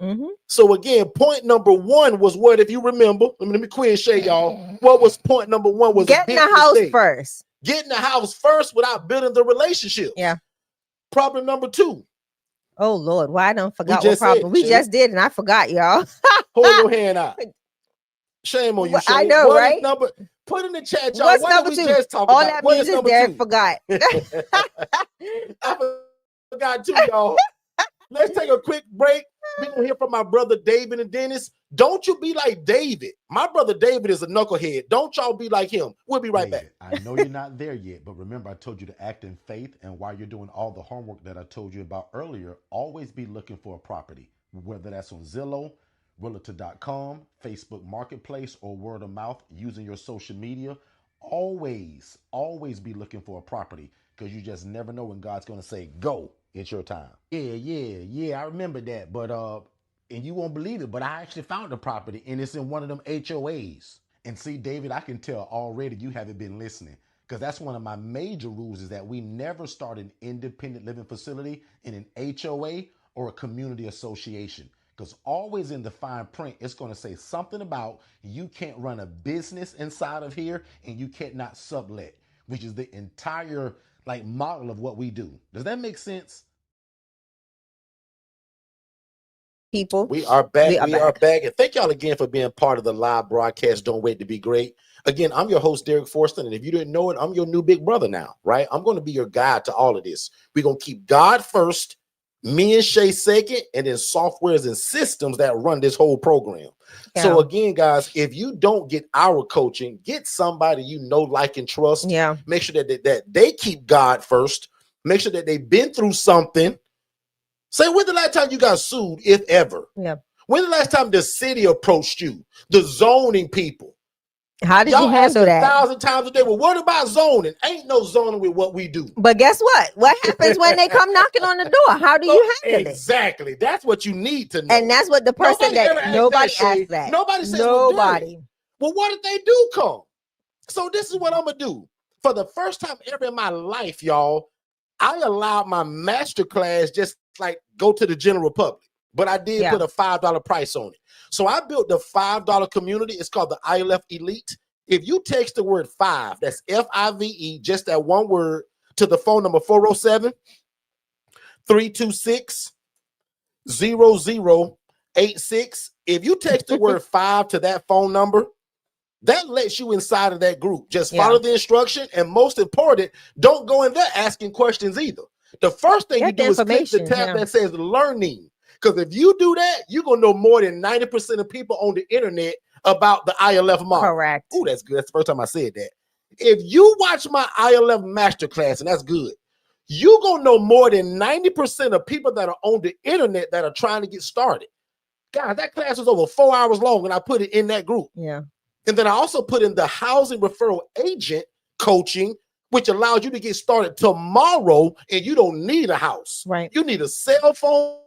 So again, point number one was what, if you remember, let me quiz Shay, y'all. What was point number one? Was getting the house first. Getting the house first without building the relationship. Yeah. Problem number two. Oh Lord, why I don't forgot what problem we just did, and I forgot, y'all. Hold your hand out. Shame on you, Shay. I know, right? Put in the chat, y'all. What's what number did we two? just talk All about? that means is Derek forgot. I forgot too, y'all. Let's take a quick break. We're going to hear from my brother David and Dennis. Don't you be like David. My brother David is a knucklehead. Don't y'all be like him. We'll be right back. I know you're not there yet, but remember I told you to act in faith, and while you're doing all the homework that I told you about earlier, always be looking for a property, whether that's on Zillow, realtor.com, Facebook Marketplace, or word of mouth using your social media. Always be looking for a property because you just never know when God's going to say, go, it's your time. Yeah, I remember that. But, and you won't believe it, but I actually found the property and it's in one of them HOAs. And see, David, I can tell already you haven't been listening because that's one of my major rules is that we never start an independent living facility in an HOA or a community association. Because always in the fine print, it's going to say something about you can't run a business inside of here and you can't not sublet, which is the entire like model of what we do. Does that make sense? People, We are back. We are back. And thank y'all again for being part of the live broadcast. Don't wait to be great. Again, I'm your host, Derek Forston. And if you didn't know it, I'm your new big brother now, right? I'm going to be your guide to all of this. We're going to keep God first, me and Shay second, and then softwares and systems that run this whole program. Yeah. So again, guys, if you don't get our coaching, get somebody you know, like, and trust. Yeah. Make sure that they keep God first. Make sure that they've been through something. Say, when the last time you got sued, if ever? Yeah. When the last time the city approached you, the zoning people? How did you handle that? 1,000 times a day. Well, what about zoning? Ain't no zoning with what we do. But guess what? What happens when they come knocking on the door? How do you handle it? Exactly. That's what you need to know. And that's what the person nobody asked that. Nobody says, nobody. Well, what did they do come? So this is what I'm going to do. For the first time ever in my life, y'all, I allowed my master class just like go to the general public, but I did put a $5 price on it. So I built the $5 community. It's called the ILF Elite. If you text the word 5, that's FIVE, just that one word, to the phone number 407-326-0086. If you text the word 5 to that phone number, that lets you inside of that group. Just follow the instruction. And most important, don't go in there asking questions either. The first thing you do is click the tab that says learning. Because if you do that, you're going to know more than 90% of people on the internet about the ILF model. Correct. Oh, that's good. That's the first time I said that. If you watch my ILF masterclass, and that's good, you're going to know more than 90% of people that are on the internet that are trying to get started. Guys, that class was over 4 hours long, and I put it in that group. Yeah. And then I also put in the housing referral agent coaching, which allows you to get started tomorrow, and you don't need a house. Right. You need a cell phone,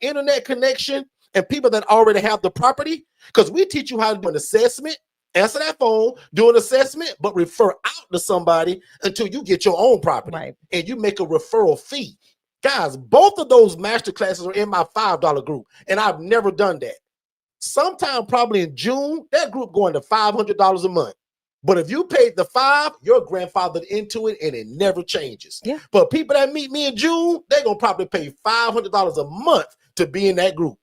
internet connection, and people that already have the property, because we teach you how to do an assessment, answer that phone, do an assessment, but refer out to somebody until you get your own property. Right. And you make a referral fee. Guys, both of those master classes are in my $5 group, and I've never done that. Sometime probably in June, that group going to $500 a month. But if you paid the 5, you're grandfathered into it, and it never changes. Yeah. But people that meet me in June, they're going to probably pay $500 a month to be in that group.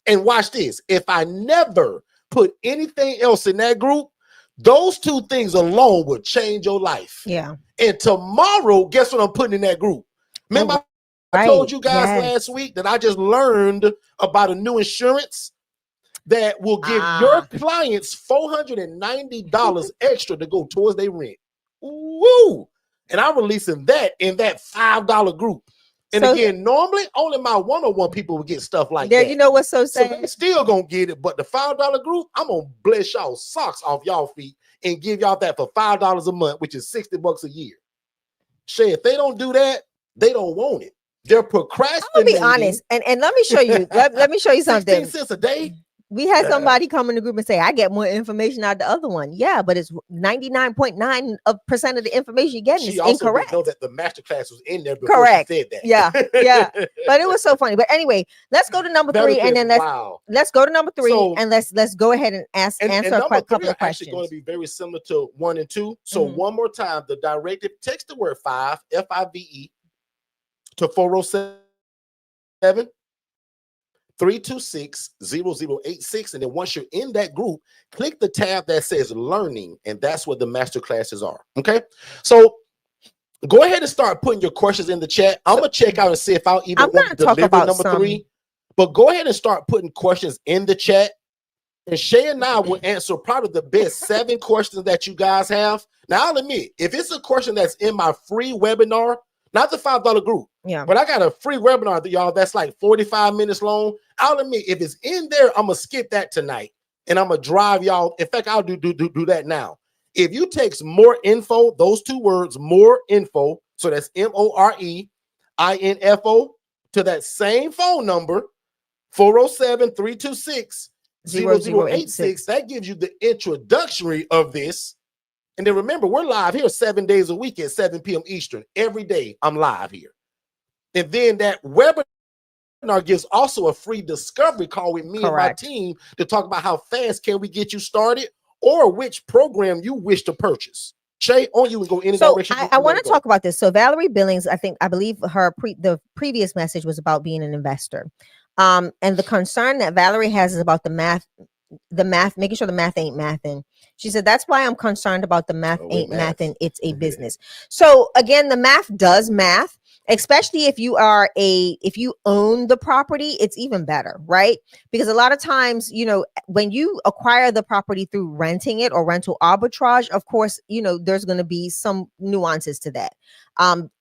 And watch this. If I never put anything else in that group, those two things alone would change your life. Yeah. And tomorrow, guess what I'm putting in that group? Remember, I told you guys last week that I just learned about a new insurance that will give your clients $490 extra to go towards their rent. Woo! And I'm releasing that in that $5 group. And so, again, normally only my one-on-one people will get stuff like that. You know what's so sad? So they still gonna get it, but the $5 group, I'm gonna bless y'all socks off y'all feet and give y'all that for $5 a month, which is $60 a year. Shay, if they don't do that, they don't want it. They're procrastinating. I'll be honest, and let me show you. let me show you something. 16 cents a day. We had somebody come in the group and say, I get more information out of the other one. Yeah, but it's 99.9% of the information you're getting is incorrect. Know that the masterclass was in there before she said that. Yeah. But it was so funny. But anyway, let's go to number 3, and then let's go to number 3, and let's go ahead and answer a couple of questions. Actually going to be very similar to 1 and 2. So one more time, the directive, text the word 5, FIVE, to 407 326-0086. And then once you're in that group, click the tab that says learning, and that's what the master classes are. Okay. So go ahead and start putting your questions in the chat. I'm going to check out and see if I'll even want to deliver number 3. But go ahead and start putting questions in the chat. And Shay and I will answer probably the best 7 questions that you guys have. Now, I'll admit, if it's a question that's in my free webinar, not the $5 group, but I got a free webinar, y'all, that's like 45 minutes long. I'll admit, if it's in there, I'm gonna skip that tonight, and I'm gonna drive y'all. In fact, I'll do that now. If you text more info, those two words, more info, so that's MOREINFO, to that same phone number, 407-326-0086, that gives you the introductory of this. And then remember, we're live here 7 days a week at 7 p.m. Eastern. Every day I'm live here. And then that webinar gives also a free discovery call with me and my team to talk about how fast can we get you started, or which program you wish to purchase. Shay, on you and go any direction. I want to talk about this. So Valerie Billings, I believe the previous message was about being an investor. And the concern that Valerie has is about the math, making sure the math ain't mathing. She said, that's why I'm concerned about the math ain't mathing. It's a business. So again, the math does math, especially if you own the property, it's even better, right? Because a lot of times, when you acquire the property through renting it or rental arbitrage, of course, there's going to be some nuances to that.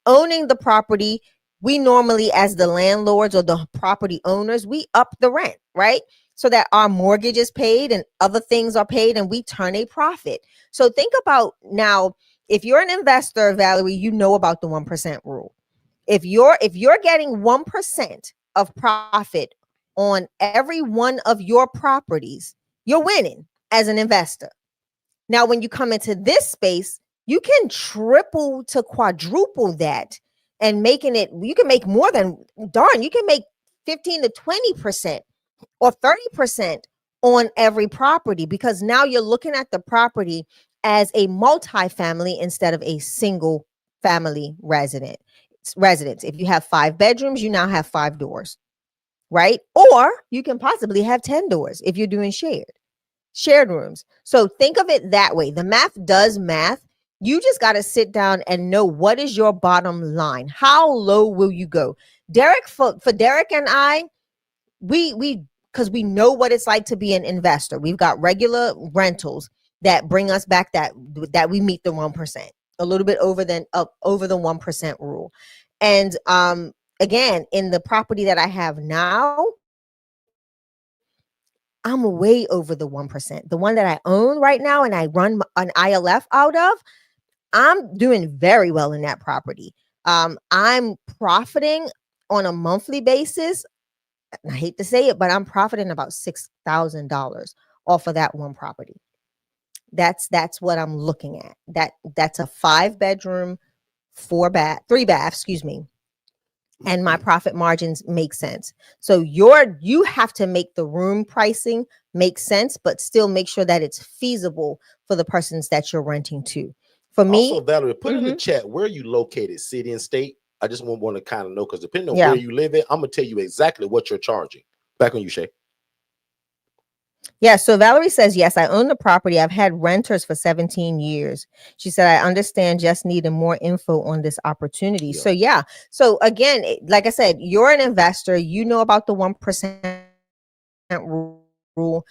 Owning the property, we normally, as the landlords or the property owners, we up the rent, right? So that our mortgage is paid and other things are paid and we turn a profit. So think about now, if you're an investor, Valerie, you know about the 1% rule. If you're getting 1% of profit on every one of your properties, you're winning as an investor. Now, when you come into this space, you can triple to quadruple that and you can make more than, you can make 15 to 20% or 30% on every property, because now you're looking at the property as a multifamily instead of a single family residence. If you have 5 bedrooms, you now have 5 doors, right? Or you can possibly have 10 doors if you're doing shared rooms. So think of it that way. The math does math. You just got to sit down and know what is your bottom line. How low will you go? Derek, for Derek and I, because we know what it's like to be an investor. We've got regular rentals that bring us back that we meet the 1%, a little bit over the 1% rule. And again, in the property that I have now, I'm way over the 1%. The one that I own right now and I run an ILF out of, I'm doing very well in that property. I'm profiting on a monthly basis. I hate to say it, but I'm profiting about $6,000 off of that one property. That's what I'm looking at. That's a 5-bedroom, 3-bath, excuse me. And my profit margins make sense. So you have to make the room pricing make sense, but still make sure that it's feasible for the persons that you're renting to. For me, also, Valerie, put in the chat where you located, city and state. I just want to kind of know, because depending on where you live at, I'm gonna tell you exactly what you're charging. Back on you, Shay. Yeah, so Valerie says, yes, I own the property. I've had renters for 17 years. She said, I understand, just needing more info on this opportunity. Yeah. So again, like I said, you're an investor. You know about the 1% rule.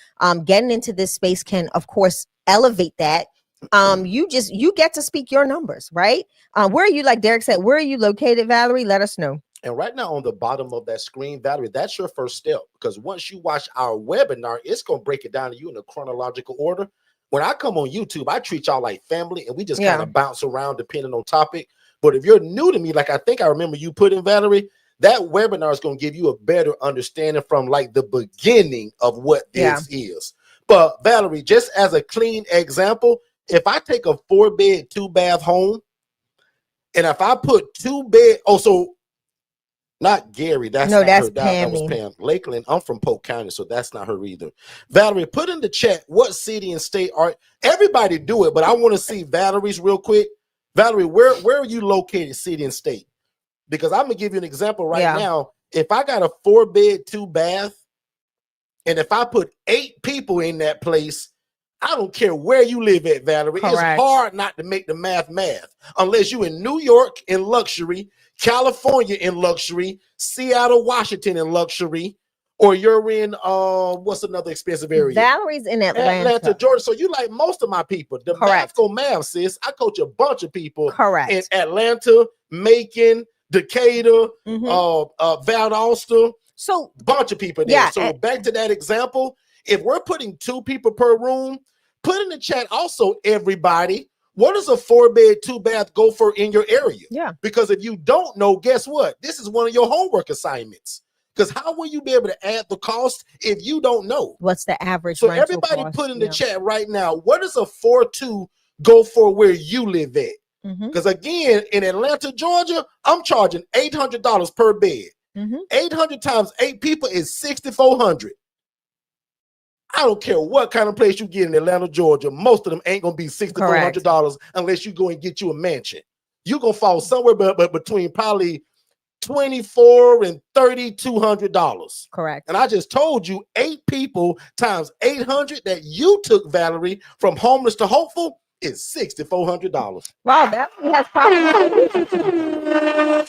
Getting into this space can, of course, elevate that. You get to speak your numbers, right? Where are you, like Derek said, where are you located, Valerie? Let us know. And right now on the bottom of that screen, Valerie, that's your first step, because once you watch our webinar, it's going to break it down to you in a chronological order. When I come on YouTube, I treat y'all like family and we just kind of bounce around depending on topic. But if you're new to me, like I think I remember you put in, Valerie, that webinar is going to give you a better understanding from like the beginning of what this is. But Valerie, just as a clean example, if I take a 4-bed, 2-bath home, and if I put 2 bed, not Gary, that's Pam. That was Pam. Lakeland, I'm from Polk County, so that's not her either. Valerie, put in the chat what city and state are. Everybody do it, but I want to see Valerie's real quick. Valerie, where are you located, city and state? Because I'm gonna give you an example right now. If I got a 4-bed, 2-bath, and if I put 8 people in that place, I don't care where you live at, Valerie. It's hard not to make the math unless you in New York in luxury, California in luxury, Seattle, Washington in luxury, or you're in what's another expensive area? Valerie's in Atlanta, Georgia. So you like most of my people. The math go math, sis. I coach a bunch of people in Atlanta, Macon, Decatur, Valdosta, So bunch of people there. yeah, So back to that example, if we're putting 2 people per room, put in the chat also, everybody, what does a 4-bed, 2-bath go for in your area? yeah, Because if you don't know, guess what? This is one of your homework assignments. Because how will you be able to add the cost if you don't know? what's the average So rental everybody cost? put in the chat right now, what does a 4-2 go for where you live at? Because again, in Atlanta, Georgia, I'm charging $800 per bed. 800 times 8 people is $6,400. I don't care what kind of place you get in Atlanta, Georgia. Most of them ain't gonna be $6,400 unless you go and get you a mansion. You're gonna fall somewhere but between probably $2,400 and $3,200. Correct. And I just told you 8 people times 800 that you took, Valerie, from homeless to hopeful is $6,400. Wow, that has properties.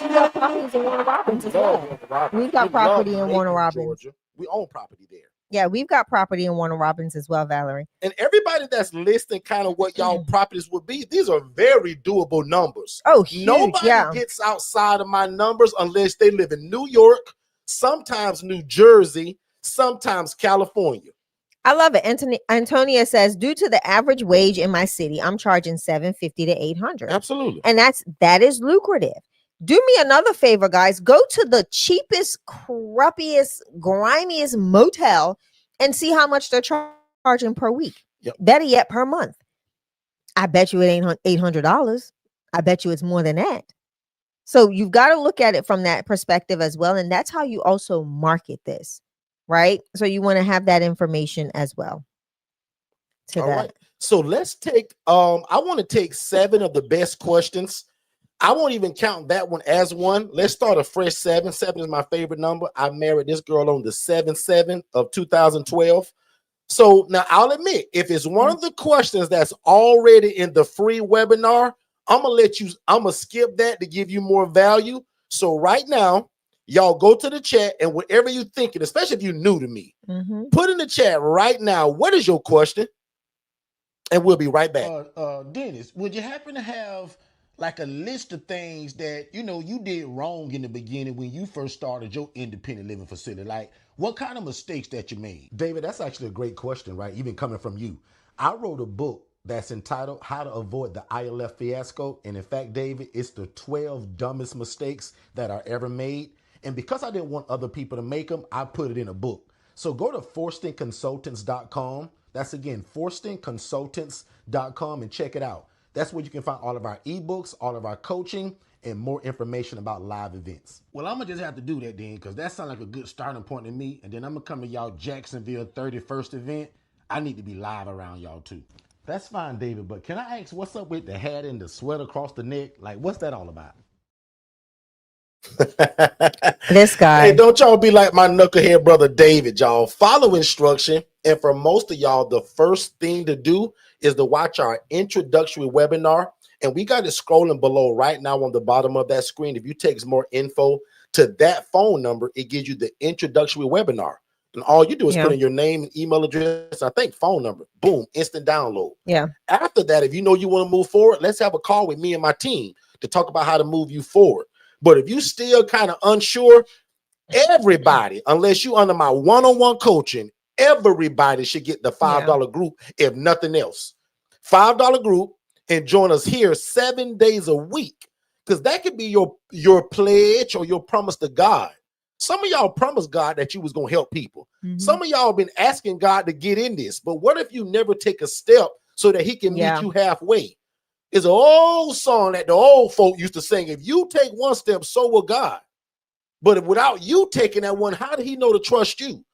We got properties in Warner Robins as well. We've got property in Warner Robins. Georgia. We own property there. Yeah, we've got property in Warner Robins as well, Valerie. And everybody that's listing kind of what y'all properties would be, these are very doable numbers. Oh, huge, nobody yeah. gets outside of my numbers unless they live in New York, sometimes New Jersey, sometimes California. I love it. Antonia says, due to the average wage in my city, I'm charging $750 to $800. Absolutely. And that is lucrative. Do me another favor, guys. Go to the cheapest, crappiest, grimiest motel and see how much they're charging per week. Yep. Better yet, per month. I bet you it ain't $800. I bet you it's more than that. So you've got to look at it from that perspective as well. And that's how you also market this, right? So you want to have that information as well. All right. So let's take, I want to take 7 of the best questions. I won't even count that one as one. Let's start a fresh 7. 7 is my favorite number. I married this girl on the 7/7 of 2012. So now I'll admit, if it's one of the questions that's already in the free webinar, I'm gonna skip that to give you more value. So right now, y'all go to the chat and whatever you're thinking, especially if you're new to me, put in the chat right now, what is your question? And we'll be right back. Dennis, would you happen to have like a list of things that you did wrong in the beginning when you first started your independent living facility? Like what kind of mistakes that you made? David, that's actually a great question, right? Even coming from you. I wrote a book that's entitled How to Avoid the ILF Fiasco. And in fact, David, it's the 12 dumbest mistakes that are ever made. And because I didn't want other people to make them, I put it in a book. So go to forstonconsultants.com. That's again, forstonconsultants.com and check it out. That's where you can find all of our ebooks, all of our coaching, and more information about live events. Well, I'm going to just have to do that then, because that sounds like a good starting point to me. And then I'm going to come to y'all Jacksonville 31st event. I need to be live around y'all too. That's fine, David, but can I ask what's up with the hat and the sweat across the neck? Like, what's that all about? This guy. Hey, don't y'all be like my knucklehead brother David, y'all. Follow instruction. And for most of y'all, the first thing to do is to watch our introductory webinar. And we got it scrolling below right now on the bottom of that screen. If you take more info to that phone number, it gives you the introductory webinar. And all you do is put in your name and email address, I think phone number, boom, instant download. Yeah. After that, if you know you want to move forward, let's have a call with me and my team to talk about how to move you forward. But if you still kind of unsure, everybody, unless you under my one-on-one coaching, everybody should get the $5 group, if nothing else. $5 group and join us here 7 days a week, because that could be your pledge or your promise to God. Some of y'all promised God that you was going to help people. Some of y'all have been asking God to get in this, but what if you never take a step so that he can meet you halfway? It's an old song that the old folk used to sing. If you take one step, so will God. But if without you taking that one, how did he know to trust you?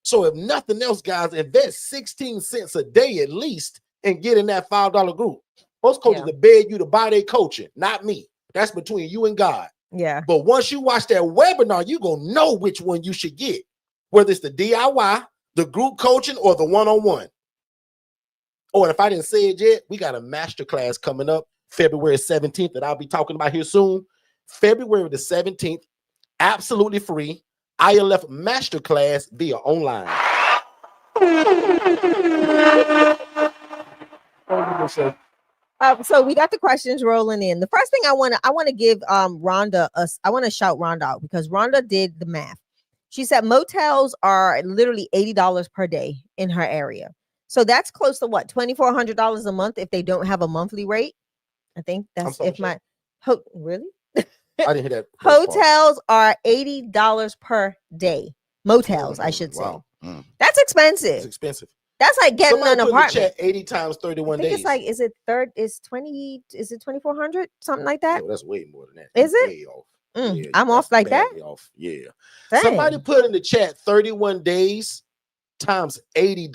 So if nothing else, guys, invest 16 cents a day at least and get in that $5 group. Most coaches will beg you to buy their coaching, not me. That's between you and God. Yeah. But once you watch that webinar, you're going to know which one you should get, whether it's the DIY, the group coaching, or the one-on-one. Oh, and if I didn't say it yet, we got a masterclass coming up February 17th that I'll be talking about here soon. February the 17th, absolutely free, ILF masterclass via online. So we got the questions rolling in. The first thing I want to give Rhonda I want to shout Rhonda out because Rhonda did the math. She said motels are literally $80 per day in her area. So that's close to what, $2,400 a month if they don't have a monthly rate. I think I'm that's sorry, if my really I didn't hear that. hotels are $80 per day. Motels, I should say. Wow. That's It's expensive. expensive. That's like getting Somebody an put in the apartment. chat 80 times I 31 think days. it's like, is it 2,400, something like that? No, that's way more than that. Is You're it? way off. Yeah, I'm off like that. Off. Yeah. Dang. Somebody put in the chat 31 days times $80.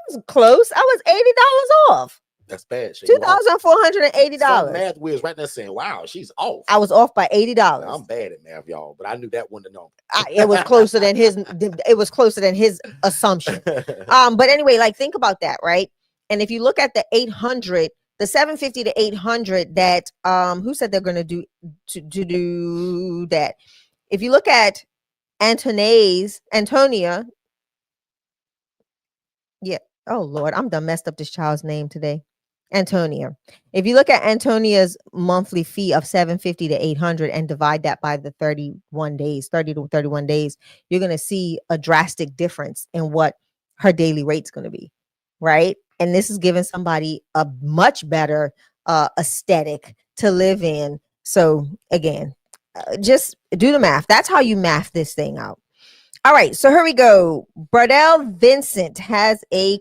Was close. I was $80 off. That's bad. $2,480. Some math whiz right there saying, "Wow, she's off." I was off by $80. I'm bad at math, y'all, but I knew that one to know. It was closer than his. It was closer than his assumption. But anyway, like think about that, right? And if you look at the 800, the 750 to 800, that who said they're going to do that? If you look at Antonia, yeah. Oh Lord, I'm done messed up this child's name today. Antonia. If you look at Antonia's monthly fee of 750 to 800 and divide that by the 31 days, 30 to 31 days, you're going to see a drastic difference in what her daily rate's going to be, right? And this is giving somebody a much better aesthetic to live in. So again, just do the math. That's how you math this thing out. All right, so here we go. Bradell Vincent has a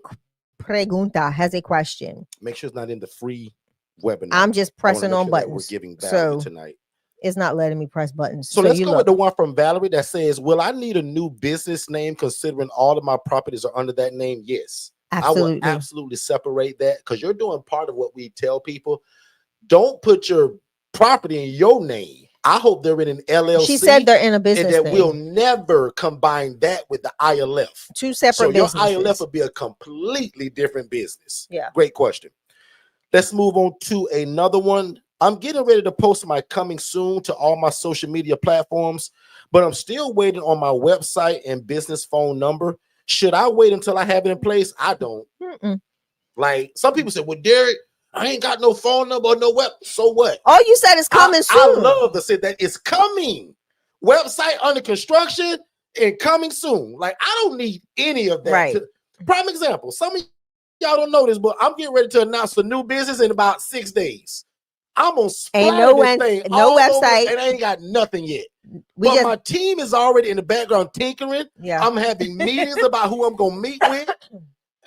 question. Make sure it's not in the free webinar. I'm just pressing on buttons. We're giving value tonight. It's not letting me press buttons. So let's go with the one from Valerie that says, "Will I need a new business name considering all of my properties are under that name?" Yes. Absolutely. I will absolutely separate that because you're doing part of what we tell people. Don't put your property in your name. I hope they're in an LLC. She said they're in a business and that name. we'll never combine that with the ILF. Two separate businesses. So your ILF will be a completely different business. Yeah. Great question. Let's move on to another one. I'm getting ready to post my coming soon to all my social media platforms, but I'm still waiting on my website and business phone number. Should I wait until I have it in place? I don't. Like some people say, well, Derek, I ain't got no phone number or no web. So what? All you said is coming soon. I love to say that it's coming. Website under construction and coming soon. Like I don't need any of that. Right. Prime example. Some of y'all don't know this, but I'm getting ready to announce a new business in about 6 days. I'm gonna splatter this thing no website, and I ain't got nothing yet. My team is already in the background tinkering. Yeah. I'm having meetings about who I'm gonna meet with.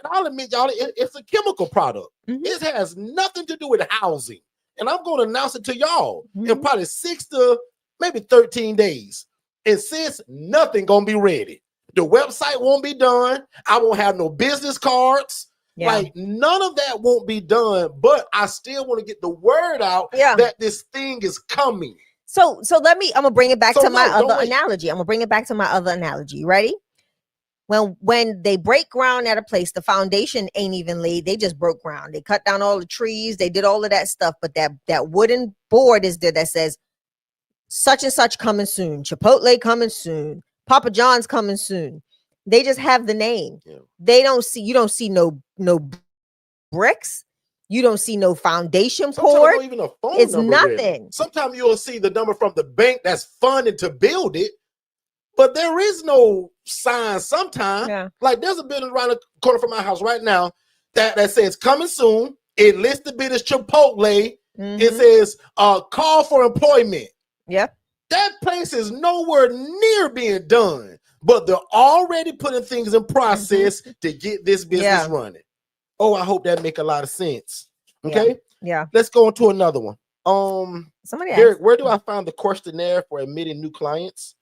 And I'll admit, y'all, it's a chemical product. It has nothing to do with housing. And I'm going to announce it to y'all in probably 6 to maybe 13 days. And since nothing going to be ready, the website won't be done. I won't have no business cards. Yeah. Like none of that won't be done. But I still want to get the word out that this thing is coming. So I'm going to bring it back to my other analogy. I'm going to bring it back to my other analogy. Ready? When they break ground at a place, the foundation ain't even laid. They just broke ground. They cut down all the trees. They did all of that stuff. But that wooden board is there that says such and such coming soon. Chipotle coming soon. Papa John's coming soon. They just have the name. Yeah. You don't see no bricks. You don't see no foundation pour. Not even a phone it's number nothing. There. Sometimes you'll see the number from the bank that's funded to build it. But there is no sign sometimes. Yeah. Like there's a building around the corner from my house right now that says coming soon. It lists the bid as Chipotle. It says call for employment. Yep. That place is nowhere near being done. But they're already putting things in process to get this business running. Oh, I hope that make a lot of sense. Okay. Yeah. Let's go on to another one. Somebody Derek, asked, where do I find the questionnaire for admitting new clients?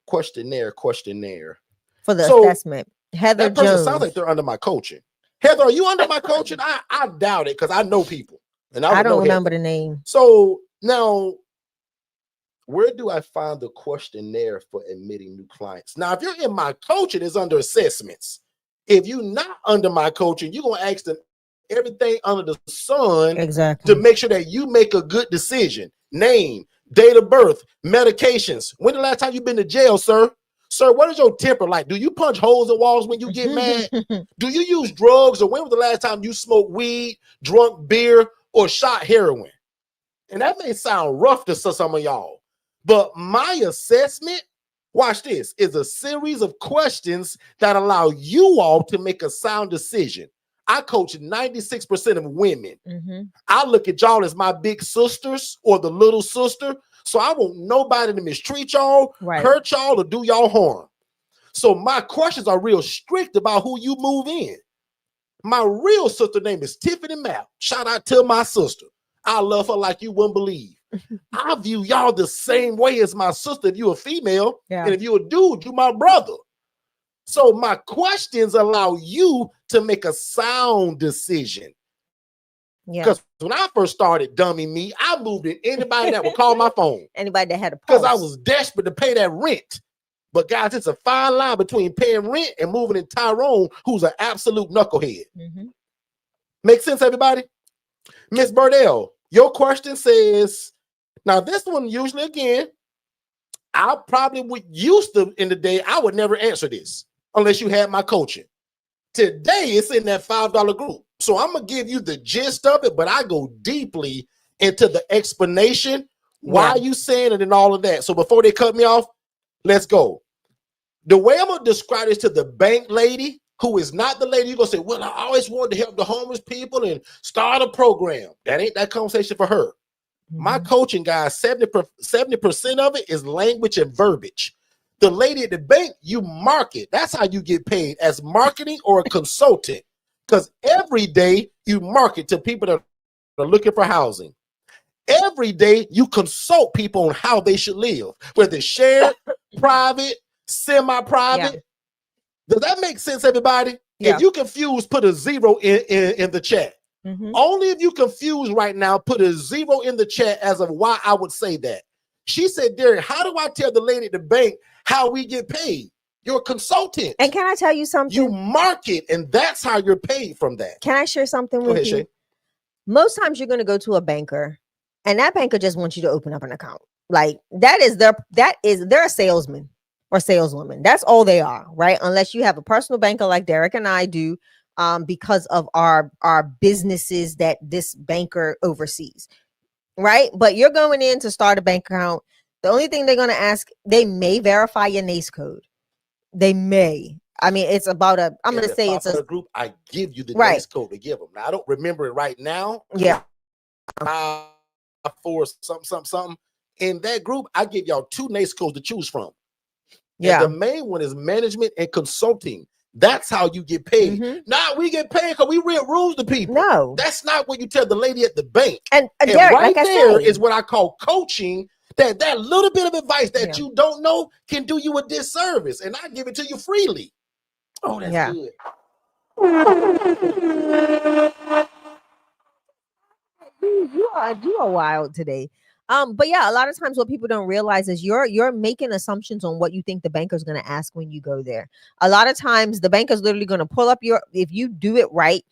Questionnaire for the assessment. Heather that person Jones sounds like they're under my coaching. Heather, are you under my coaching? I doubt it because I know people and I don't remember the name. So now, where do I find the questionnaire for admitting new clients? Now, if you're in my coaching, it's under assessments. If you're not under my coaching, you're gonna ask them everything under the sun exactly to make sure that you make a good decision. Name, date of birth, medications. When the last time you've been to jail, sir? Sir, what is your temper like? Do you punch holes in walls when you get mad? Do you use drugs? Or when was the last time you smoked weed, drunk beer, or shot heroin? And that may sound rough to some of y'all, but my assessment watch this, is a series of questions that allow you all to make a sound decision. I coach 96% of women. Mm-hmm. I look at y'all as my big sisters or the little sister. So I want nobody to mistreat y'all, Right. hurt y'all, or do y'all harm. So my questions are real strict about who you move in. My real sister name is Tiffany Mapp. Shout out to my sister. I love her like you wouldn't believe. I view y'all the same way as my sister if you're a female. Yeah. And if you're a dude, you my brother. So my questions allow you to make a sound decision. Yeah. Because when I first started Dummy Me, I moved in anybody that would call my phone. Anybody that had a Because pulse. I was desperate to pay that rent. But guys, it's a fine line between paying rent and moving in Tyrone, who's an absolute knucklehead. Mm-hmm. Make sense, everybody? Miss Burdell, your question says, now this one usually, again, I probably would used to in the day, I would never answer this unless you had my coaching. Today, it's in that $5 group. So I'm going to give you the gist of it, but I go deeply into the explanation, why you saying it and all of that. So before they cut me off, let's go. The way I'm going to describe this to the bank lady, who is not the lady, you're going to say, well, I always wanted to help the homeless people and start a program. That ain't that conversation for her. Mm-hmm. My coaching, guys, 70% of it is language and verbiage. The lady at the bank, you market. That's how you get paid, as marketing or a consultant. Because every day you market to people that are looking for housing. Every day you consult people on how they should live, whether it's shared, private, semi-private. Yeah. Does that make sense, everybody? Yeah. If you confused, put a 0 in the chat. Mm-hmm. Only if you confused right now, put a 0 in the chat as of why I would say that. She said, Derek, how do I tell the lady at the bank how we get paid? You're a consultant. And can I tell you something? You market, and that's how you're paid from that. Can I share something Go with ahead, you? Shay. Most times you're going to go to a banker, and that banker just wants you to open up an account. Like they're a salesman or saleswoman. That's all they are, right? Unless you have a personal banker like Derek and I do, because of our businesses that this banker oversees, right? But you're going in to start a bank account. The only thing they're going to ask, they may verify your NACE code. They may. I mean, it's about I'm going to say it's a group. I give you the Right. NACE code to give them. Now, I don't remember it right now. Yeah. 4 something. In that group, I give y'all 2 NACE codes to choose from. Yeah. And the main one is management and consulting. That's how you get paid. Mhm. Now we get paid because we rent rooms to people. No. That's not what you tell the lady at the bank. And And Derek, right like I there said, is what I call coaching. That little bit of advice that Yeah. you don't know can do you a disservice. And I give it to you freely. Oh, that's Yeah. good. You are wild today. But yeah, a lot of times what people don't realize is you're making assumptions on what you think the banker's going to ask when you go there. A lot of times the banker's literally going to pull up if you do it right.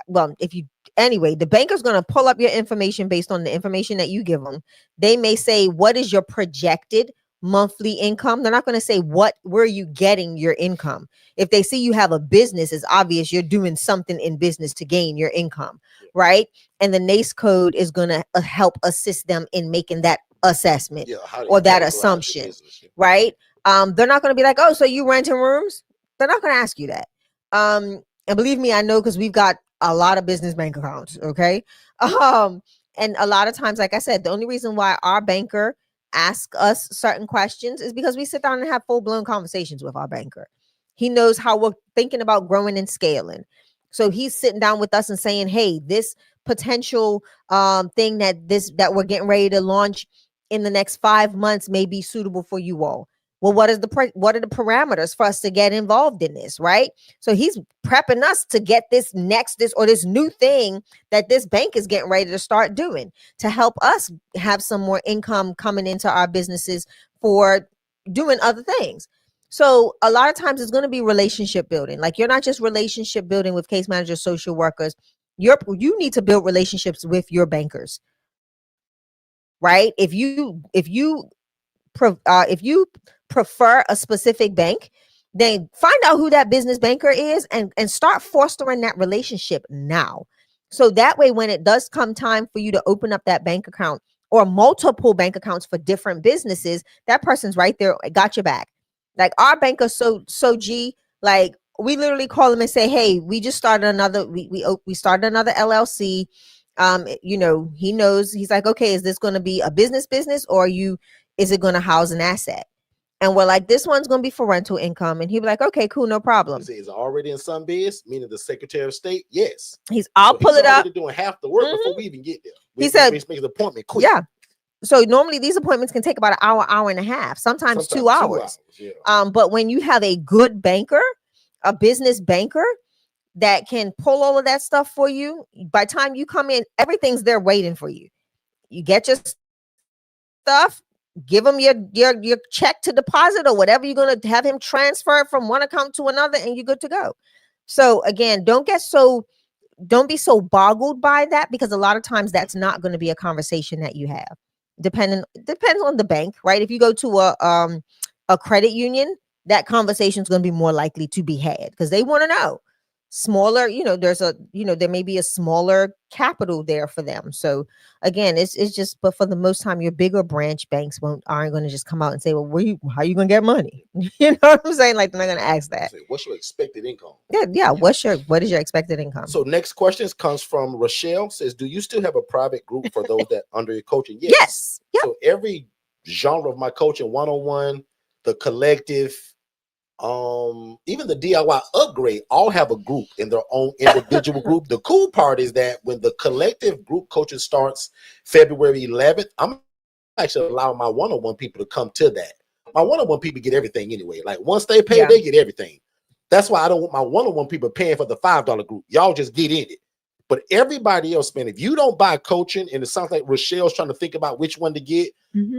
Well, the banker's going to pull up your information based on the information that you give them. They may say, what is your projected monthly income? They're not going to say where are you getting your income. If they see you have a business, it's obvious you're doing something in business to gain your income, right? And the NACE code is going to help assist them in making that assessment or that assumption, right? They're not going to be like, oh, so you renting rooms? They're not going to ask you that. And believe me, I know, because we've got a lot of business bank accounts. Okay. And a lot of times, like I said, the only reason why our banker asks us certain questions is because we sit down and have full-blown conversations with our banker. He knows how we're thinking about growing and scaling. So he's sitting down with us and saying, hey, this potential thing that we're getting ready to launch in the next 5 months may be suitable for you all. Well, what are the parameters for us to get involved in this, right? So he's prepping us to get this new thing that this bank is getting ready to start doing to help us have some more income coming into our businesses for doing other things. So a lot of times it's going to be relationship building. Like you're not just relationship building with case managers, social workers. You need to build relationships with your bankers, right? If you prefer a specific bank, then find out who that business banker is and start fostering that relationship now. So that way, when it does come time for you to open up that bank account or multiple bank accounts for different businesses, that person's right there, got your back. Like our banker, so G, like we literally call him and say, hey, we just started another, we started another LLC. You know, he knows, he's like, okay, is this going to be a business or is it going to house an asset? And we're like, this one's going to be for rental income. And he'll be like, okay, cool, no problem. Is already in some biz, meaning the Secretary of State? Yes. I'll pull it up. Doing half the work before we even get there. He said, make the appointment quick. Yeah. So normally these appointments can take about an hour and a half, sometimes 2 hours. Yeah. But when you have a good banker, a business banker that can pull all of that stuff for you, by the time you come in, everything's there waiting for you. You get your stuff, give him your check to deposit or whatever you're going to have him transfer from one account to another, and you're good to go. So again, don't be so boggled by that, because a lot of times that's not going to be a conversation that you have. Depends on the bank, right? If you go to a credit union, that conversation is going to be more likely to be had, because they want to know. Smaller, there may be a smaller capital there for them. So again, it's just, but for the most time, your bigger branch banks aren't going to just come out and say, well, how are you going to get money? You know what I'm saying? Like, they're not going to ask that. What's your expected income? Yeah. What is your expected income? So next question comes from Rochelle. Says, do you still have a private group for those that under your coaching? Yes. Yep. So every genre of my coaching, one-on-one, the collective, even the DIY upgrade, all have a group in their own individual group. The cool part is that when the collective group coaching starts February 11th, I'm actually allowing my one-on-one people to come to that. My one-on-one people get everything anyway. Like once they pay, they get everything. That's why I don't want my one-on-one people paying for the $5 group. Y'all just get in it. But everybody else, man, if you don't buy coaching, and it sounds like Rochelle's trying to think about which one to get,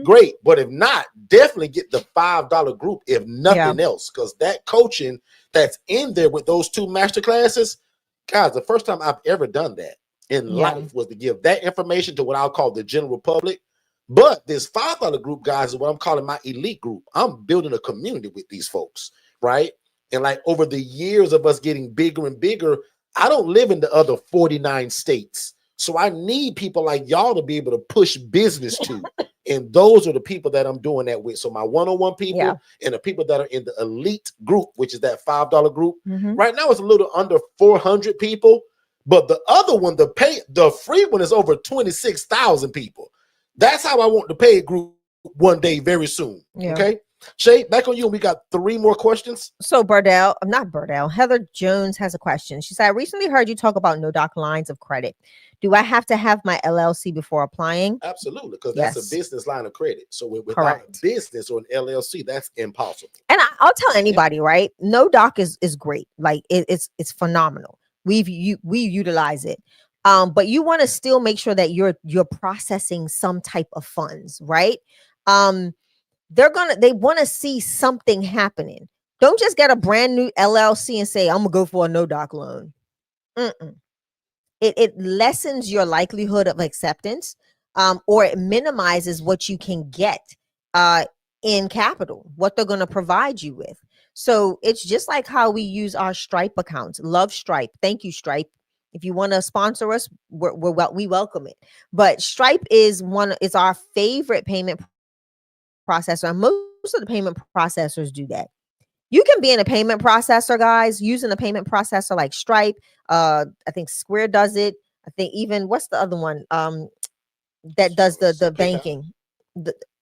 great. But if not, definitely get the $5 group, if nothing else, because that coaching that's in there with those 2 master classes, guys, the first time I've ever done that in life was to give that information to what I'll call the general public. But this $5 group, guys, is what I'm calling my elite group. I'm building a community with these folks, right? And like over the years of us getting bigger and bigger, I don't live in the other 49 states. So I need people like y'all to be able to push business to. And those are the people that I'm doing that with. So my one-on-one people and the people that are in the elite group, which is that $5 group. Right now it's a little under 400 people. But the other one, the free one, is over 26,000 people. That's how I want the paid group one day very soon. Okay. Shay, back on you. We got 3 more questions. So Heather Jones has a question. She said, I recently heard you talk about no-doc lines of credit. Do I have to have my LLC before applying? Absolutely, because that's a business line of credit. So without a business or an LLC, that's impossible. And I'll tell anybody, right? No-doc is great. Like it's phenomenal. We utilize it. But you want to still make sure that you're processing some type of funds, right? They want to see something happening. Don't just get a brand new LLC and say, I'm gonna go for a no-doc loan. It lessens your likelihood of acceptance, or it minimizes what you can get in capital, what they're going to provide you with. So it's just like how we use our Stripe accounts. Love Stripe. Thank you, Stripe. If you want to sponsor us, we welcome it. But Stripe is our favorite payment processor. And most of the payment processors do that. You can be in a payment processor, guys, using a payment processor like Stripe. I think Square does it. I think even, what's the other one that does the banking?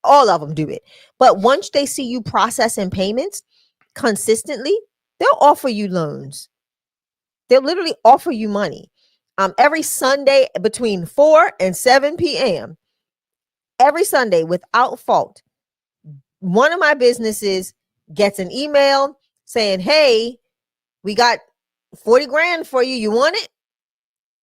All of them do it. But once they see you processing payments consistently, they'll offer you loans. They'll literally offer you money. Every Sunday between 4 and 7 p.m. Every Sunday, without fault, one of my businesses gets an email saying, hey, we got 40 grand for you. You want it?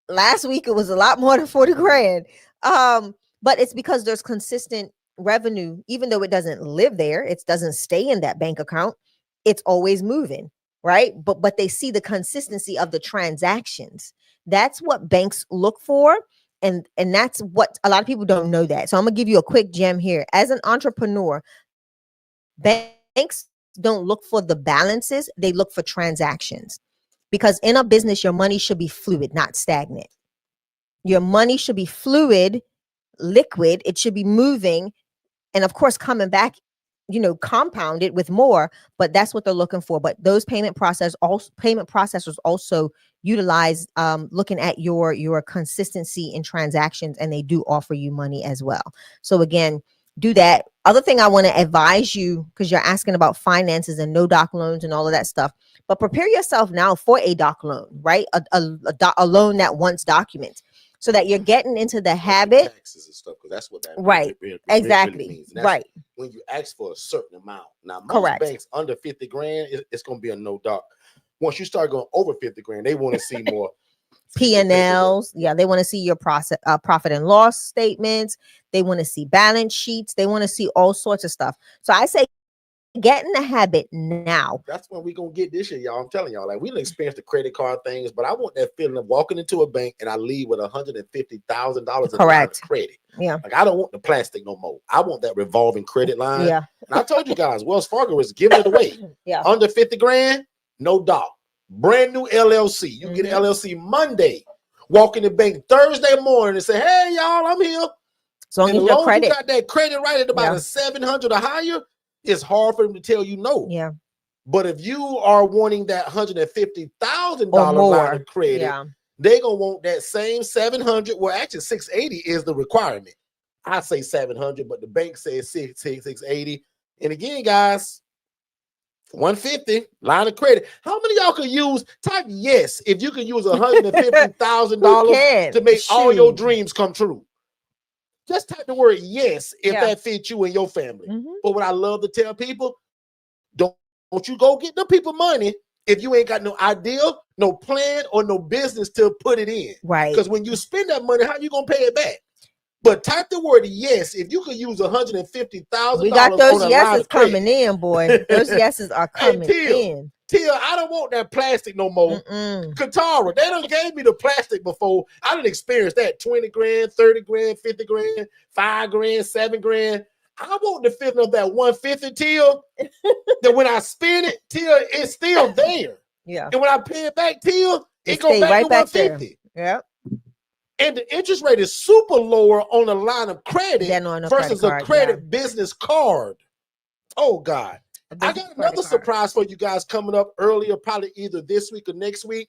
Last week, it was a lot more than 40 grand. But it's because there's consistent revenue, even though it doesn't live there. It doesn't stay in that bank account. It's always moving, right? But they see the consistency of the transactions. That's what banks look for. And that's what a lot of people don't know that. So I'm going to give you a quick gem here. As an entrepreneur, banks don't look for the balances. They look for transactions, because in a business, your money should be fluid, not stagnant. Your money should be fluid, liquid. It should be moving. And of course, coming back compounded with more, but that's what they're looking for. But those payment processors also utilize looking at your consistency in transactions, and they do offer you money as well. So again, do that. Other thing I want to advise you, because you're asking about finances and no doc loans and all of that stuff, but prepare yourself now for a doc loan, right? A loan that wants documents, so that you're getting into the habit. Taxes and stuff, because that's what that Right. really Exactly. means. And that's Right. when you ask for a certain amount. Now, most Correct. banks under 50 grand, it's going to be a no doc. Once you start going over 50 grand, they want to see more P&Ls. Yeah, they want to see your profit and loss statements. They want to see balance sheets. They want to see all sorts of stuff. So I say get in the habit now. That's when we're going to get this shit, y'all. I'm telling y'all, like, we done experienced the credit card things, but I want that feeling of walking into a bank and I leave with $150,000 in line of credit. Yeah. Like, I don't want the plastic no more. I want that revolving credit line. Yeah. And I told you guys, Wells Fargo is giving it away. Yeah. Under 50 grand, no doc. Brand new LLC. You get an LLC Monday. Walk in the bank Thursday morning and say, hey, y'all, I'm here. So long as your credit, you got that credit right at about a 700 or higher, it's hard for them to tell you no. Yeah. But if you are wanting that $150,000 line of credit, they're going to want that same 700. Well, actually, 680 is the requirement. I say 700, but the bank says 680. And again, guys, 150 line of credit. How many of y'all could use? Type yes if you can use $150,000 to make all your dreams come true. Just type the word yes if that fits you and your family. But what I love to tell people, don't you go get the people money if you ain't got no idea, no plan, or no business to put it in. Right. Because when you spend that money, how you gonna pay it back? But type the word yes if you could use $150,000. We got those yeses coming in, boy. Those yeses are coming in. Tia, I don't want that plastic no more. Katara, they done gave me the plastic before. I done experienced that 20 grand, 30 grand, 50 grand, 5 grand, 7 grand. I want the feeling of that 150, Tia, that when I spend it, Tia, it's still there. Yeah. And when I pay it back, Tia, it go back to 150. Yeah. And the interest rate is super lower on a line of credit versus a credit business card. Oh, God. I got another surprise for you guys coming up earlier, probably either this week or next week.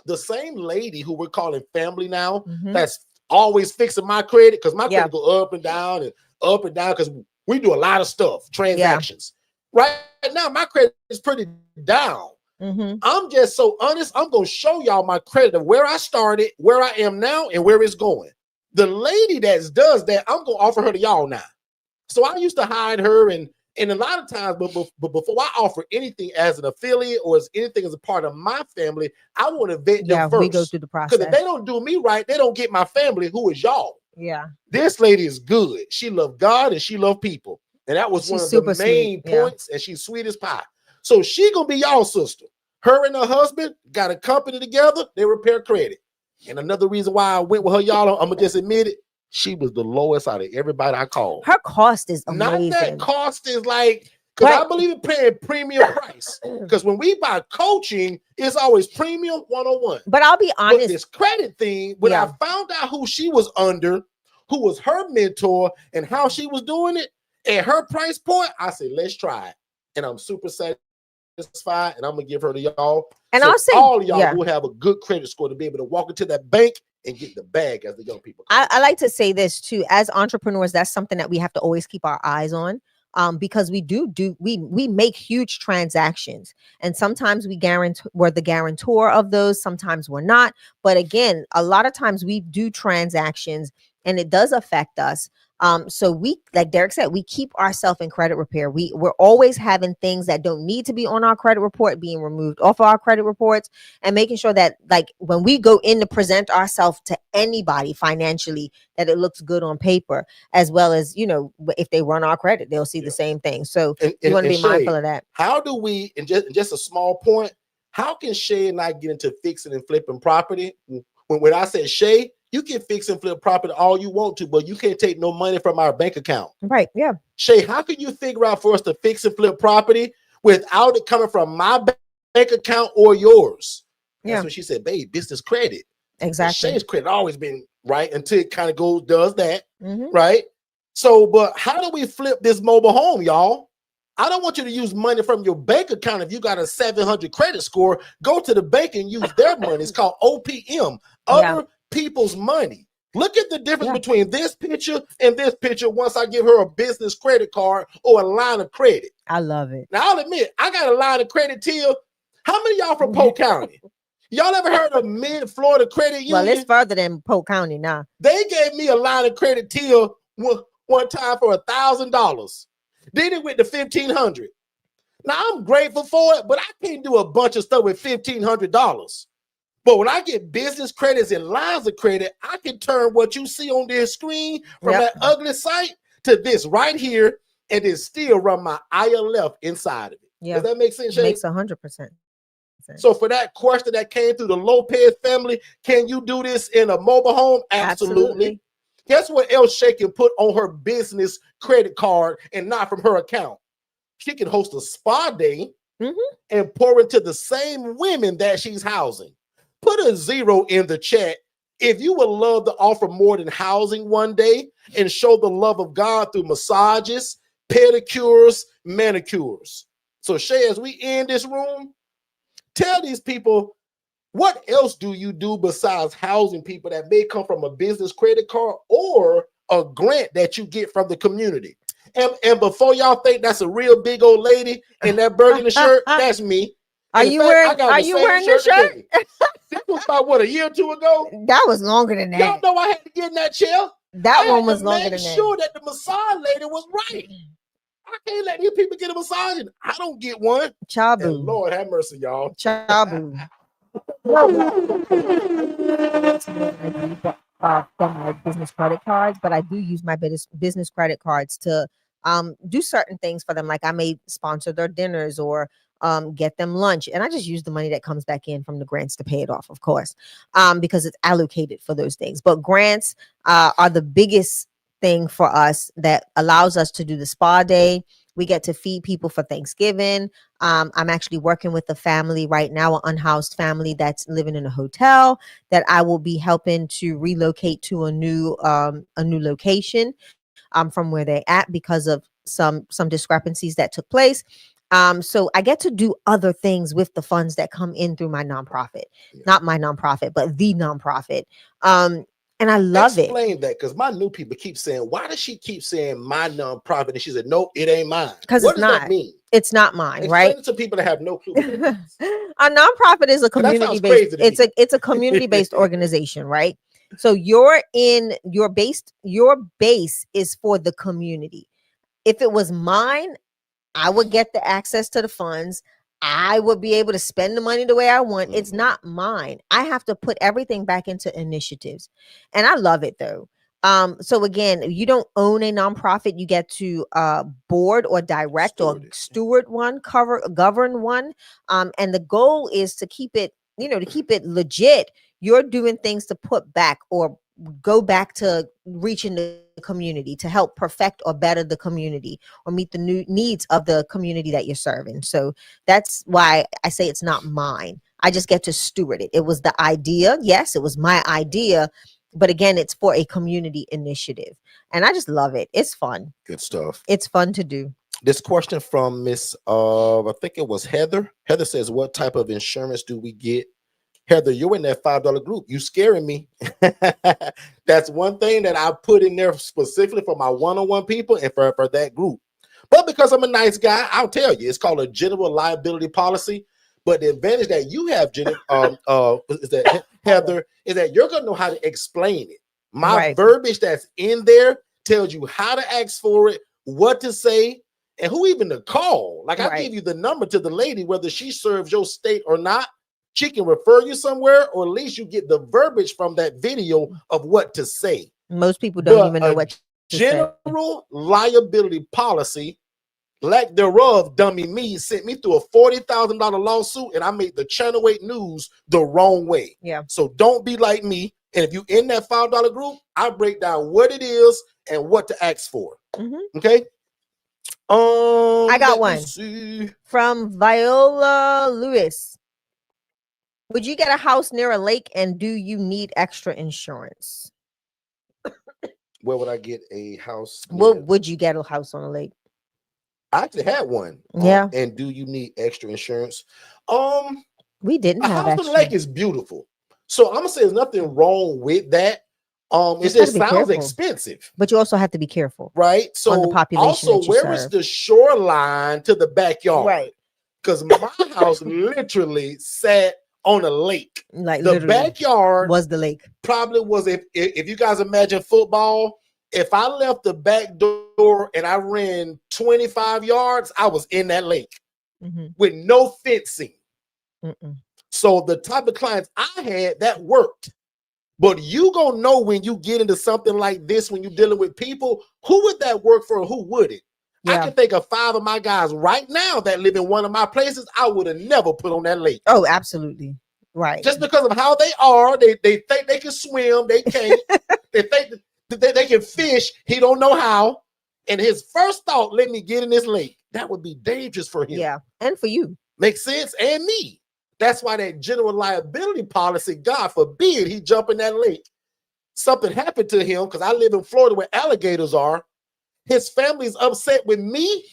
The same lady who we're calling family now, that's always fixing my credit, because my credit go up and down because we do a lot of stuff, transactions. Right now, my credit is pretty down. I'm just so honest. I'm going to show y'all my credit of where I started, where I am now, and where it's going. The lady that does that, I'm going to offer her to y'all now. So I used to hide her, and a lot of times, but before I offer anything as an affiliate or as anything as a part of my family, I want to vet them first. We go through the process. Because if they don't do me right, they don't get my family, who is y'all. Yeah. This lady is good. She loved God and she loved people. And that was one of the main points. And she's sweet as pie. So she going to be y'all sister. Her and her husband got a company together. They repair credit. And another reason why I went with her, y'all, I'm going to just admit it. She was the lowest out of everybody I called. Her cost is amazing. Not that cost is like, because I believe in paying premium price. Because when we buy coaching, it's always premium 101. But I'll be honest. But this credit thing, when I found out who she was under, who was her mentor, and how she was doing it, at her price point, I said, let's try it. And I'm super satisfied, and I'm going to give her to y'all. And so I'll say, all of y'all who have a good credit score to be able to walk into that bank and get the bag, as the young people call it. I like to say this too, as entrepreneurs, that's something that we have to always keep our eyes on, because we make huge transactions, and sometimes we're the guarantor of those, sometimes we're not. But again, a lot of times we do transactions and it does affect us. So we, like Derek said, we keep ourselves in credit repair. We're always having things that don't need to be on our credit report being removed off of our credit reports, and making sure that, like, when we go in to present ourselves to anybody financially, that it looks good on paper, as well as, if they run our credit, they'll see the same thing. So you want to be mindful of that. How do we, and just a small point, how can Shay and I get into fixing and flipping property? When I said Shay, you can fix and flip property all you want to, but you can't take no money from our bank account. Right. Yeah. Shay, how can you figure out for us to fix and flip property without it coming from my bank account or yours? That's what she said, babe, business credit. Exactly. Shay's credit always been right until it kind of does that. Right. So, but how do we flip this mobile home, y'all? I don't want you to use money from your bank account. If you got a 700 credit score, go to the bank and use their money. It's called OPM, other people's money. Look at the difference between this picture and this picture once I give her a business credit card or a line of credit. I love it. Now, I'll admit, I got a line of credit, Tia. How many of y'all from Polk County? Y'all ever heard of Mid-Florida Credit Union? Well, it's further than Polk County now. They gave me a line of credit, Tia, one time for $1,000. Then it went to $1,500. Now, I'm grateful for it, but I can't do a bunch of stuff with $1,500. But when I get business credits and lines of credit, I can turn what you see on this screen from that ugly site to this right here, and then still run my ILF inside of it. Yeah. Does that make sense, Shay? Makes 100% sense. So for that question that came through the Lopez family, can you do this in a mobile home? Absolutely. Guess what else Shay can put on her business credit card and not from her account? She can host a spa day and pour into the same women that she's housing. Put a 0 in the chat if you would love to offer more than housing one day and show the love of God through massages, pedicures, manicures. So Shay, as we end this room, tell these people, what else do you do besides housing people that may come from a business credit card or a grant that you get from the community? And before y'all think that's a real big old lady in that burgundy shirt, that's me. Are you wearing the shirt? This was about, what, a year or two ago? That was longer than that. Y'all know I had to get in that chair. That one was longer than that. Make sure that the massage lady was right. I can't let these people get a massage and I don't get one. Chabu. And Lord have mercy, y'all. Chabu. From my business credit cards, but I do use my business credit cards to do certain things for them. Like I may sponsor their dinners or get them lunch, and I just use the money that comes back in from the grants to pay it off, of course, because it's allocated for those things. But grants are the biggest thing for us that allows us to do the spa day. We get to feed people for Thanksgiving. I'm actually working with a family right now, an unhoused family that's living in a hotel that I will be helping to relocate to a new location from where they're at because of some discrepancies that took place. So I get to do other things with the funds that come in through my nonprofit, not my nonprofit, but the nonprofit. And I love it. Explain that, because my new people keep saying, why does she keep saying my nonprofit? And she said, no, it ain't mine. Because it's not. That mean? It's not mine, right? Explain it to people that have no clue. A nonprofit is a community-based. It's a community-based organization, right? So your base is for the community. If it was mine, I would get the access to the funds. I would be able to spend the money the way I want. It's not mine. I have to put everything back into initiatives. And I love it though. So again, you don't own a nonprofit. You get to board or direct or steward one, govern one. And the goal is to keep it, to keep it legit. You're doing things to put back or go back to reaching the community to help perfect or better the community or meet the new needs of the community that you're serving. So that's why I say it's not mine. I just get to steward it. It was the idea. Yes, it was my idea. But again, it's for a community initiative. And I just love it. It's fun. Good stuff. It's fun to do. This question from Miss, I think it was Heather. Heather says, what type of insurance do we get? Heather, you're in that $5 group. You scaring me. That's one thing that I put in there specifically for my one-on-one people and for that group. But because I'm a nice guy, I'll tell you, it's called a general liability policy. But the advantage that you have, Heather, is that you're gonna know how to explain it. My verbiage that's in there tells you how to ask for it, what to say, and who even to call. Like I give you the number to the lady, whether she serves your state or not. She can refer you somewhere, or at least you get the verbiage from that video of what to say. Most people don't even know what to say. General liability policy, lack thereof, dummy me, sent me through a $40,000 lawsuit, and I made the Channel 8 News the wrong way. Yeah. So don't be like me. And if you're in that $5 group, I break down what it is and what to ask for. Okay. I got one from Viola Lewis. Would you get a house near a lake, and do you need extra insurance? Where would I get a house? What would you get a house on a lake? I actually had one. Yeah. And do you need extra insurance? We didn't A have house on the extra. lake is beautiful. So I'm gonna say there's nothing wrong with that. It Just just gotta be sounds careful. expensive, But you also have to be careful. right? On the So population also, that you where is serve. the shoreline to the backyard? Right. Because my house literally sat on a lake. Like The literally backyard was the lake. probably was, if you guys imagine football, if I left the back door and I ran 25 yards, I was in that lake with no fencing. So the type of clients I had, that worked. But you gonna know when you get into something like this, when you're dealing with people, who would that work for and who wouldn't? I can think of 5 of my guys right now that live in one of my places I would have never put on that lake. Oh, absolutely. Right. Just because of how they are, they think they can swim, they can't. They think that they can fish, he don't know how. And his first thought, let me get in this lake. That would be dangerous for him. Yeah, and for you. Makes sense? And me. That's why that general liability policy, God forbid he jump in that lake. Something happened to him, because I live in Florida where alligators are. His family's upset with me,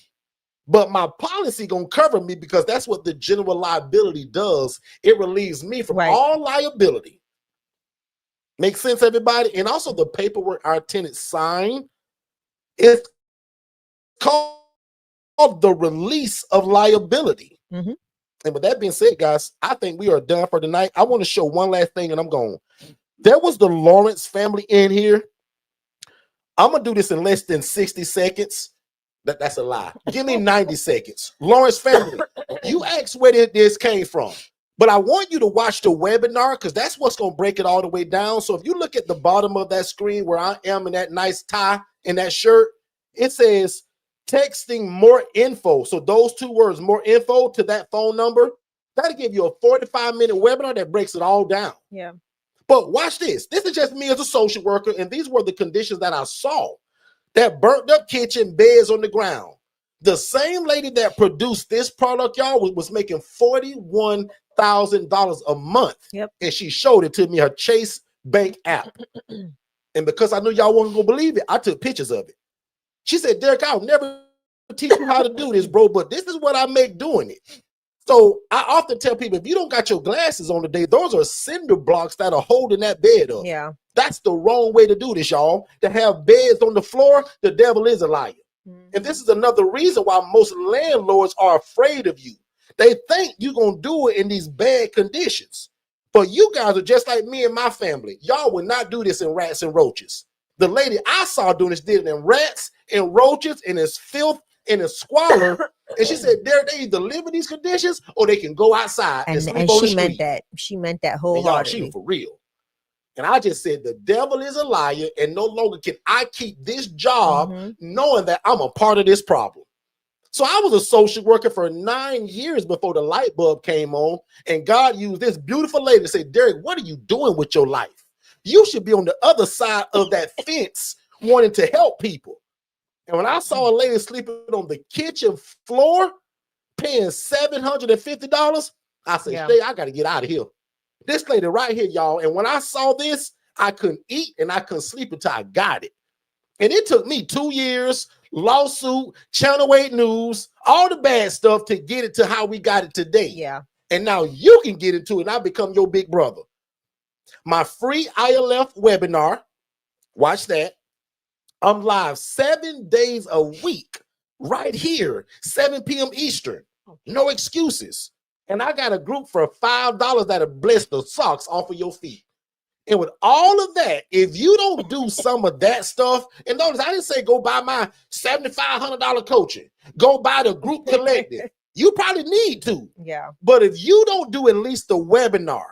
but my policy gonna cover me, because that's what the general liability does. It relieves me from all liability. Makes sense, everybody? And also the paperwork our tenants sign is called the release of liability. And with that being said, guys, I think we are done for tonight. I want to show one last thing and I'm gone. There was the Lawrence family in here. I'm going to do this in less than 60 seconds. That's a lie. Give me 90 seconds. Lawrence family, you asked where this came from. But I want you to watch the webinar, because that's what's going to break it all the way down. So if you look at the bottom of that screen where I am in that nice tie and that shirt, it says texting more info. So those 2 words, more info, to that phone number, that'll give you a 45-minute webinar that breaks it all down. Yeah. But watch this. This is just me as a social worker, and these were the conditions that I saw. That burnt up kitchen, beds on the ground. The same lady that produced this product, y'all, was making $41,000 a month. Yep. And she showed it to me, her Chase Bank app. And because I knew y'all wasn't gonna believe it, I took pictures of it. She said, Derek, I'll never teach you how to do this, bro, but this is what I make doing it. So I often tell people, if you don't got your glasses on today, those are cinder blocks that are holding that bed up. Yeah. That's the wrong way to do this, y'all. To have beds on the floor, the devil is a liar. And this is another reason why most landlords are afraid of you. They think you're going to do it in these bad conditions. But you guys are just like me and my family. Y'all would not do this in rats and roaches. The lady I saw doing this did it in rats and roaches and it's filth and it's squalor. And she said, they either live in these conditions or they can go outside and sleep on the she meant street. that. She meant that And y'all, wholeheartedly. she was for real. And I just said, the devil is a liar, and no longer can I keep this job knowing that I'm a part of this problem. So I was a social worker for 9 years before the light bulb came on, and God used this beautiful lady to say, Derek, what are you doing with your life? You should be on the other side of that fence wanting to help people. And when I saw a lady sleeping on the kitchen floor, paying $750, I said, Shay, I got to get out of here. This lady right here, y'all. And when I saw this, I couldn't eat and I couldn't sleep until I got it. And it took me 2 years, lawsuit, Channel 8 News, all the bad stuff to get it to how we got it today. Yeah. And now you can get into it and I become your big brother. My free ILF webinar, watch that. I'm live 7 days a week right here, 7 p.m. Eastern. No excuses. And I got a group for $5 that'll bless the socks off of your feet. And with all of that, if you don't do some of that stuff, and notice I didn't say go buy my $7,500 coaching, go buy the group collective. You probably need to. Yeah. But if you don't do at least the webinar,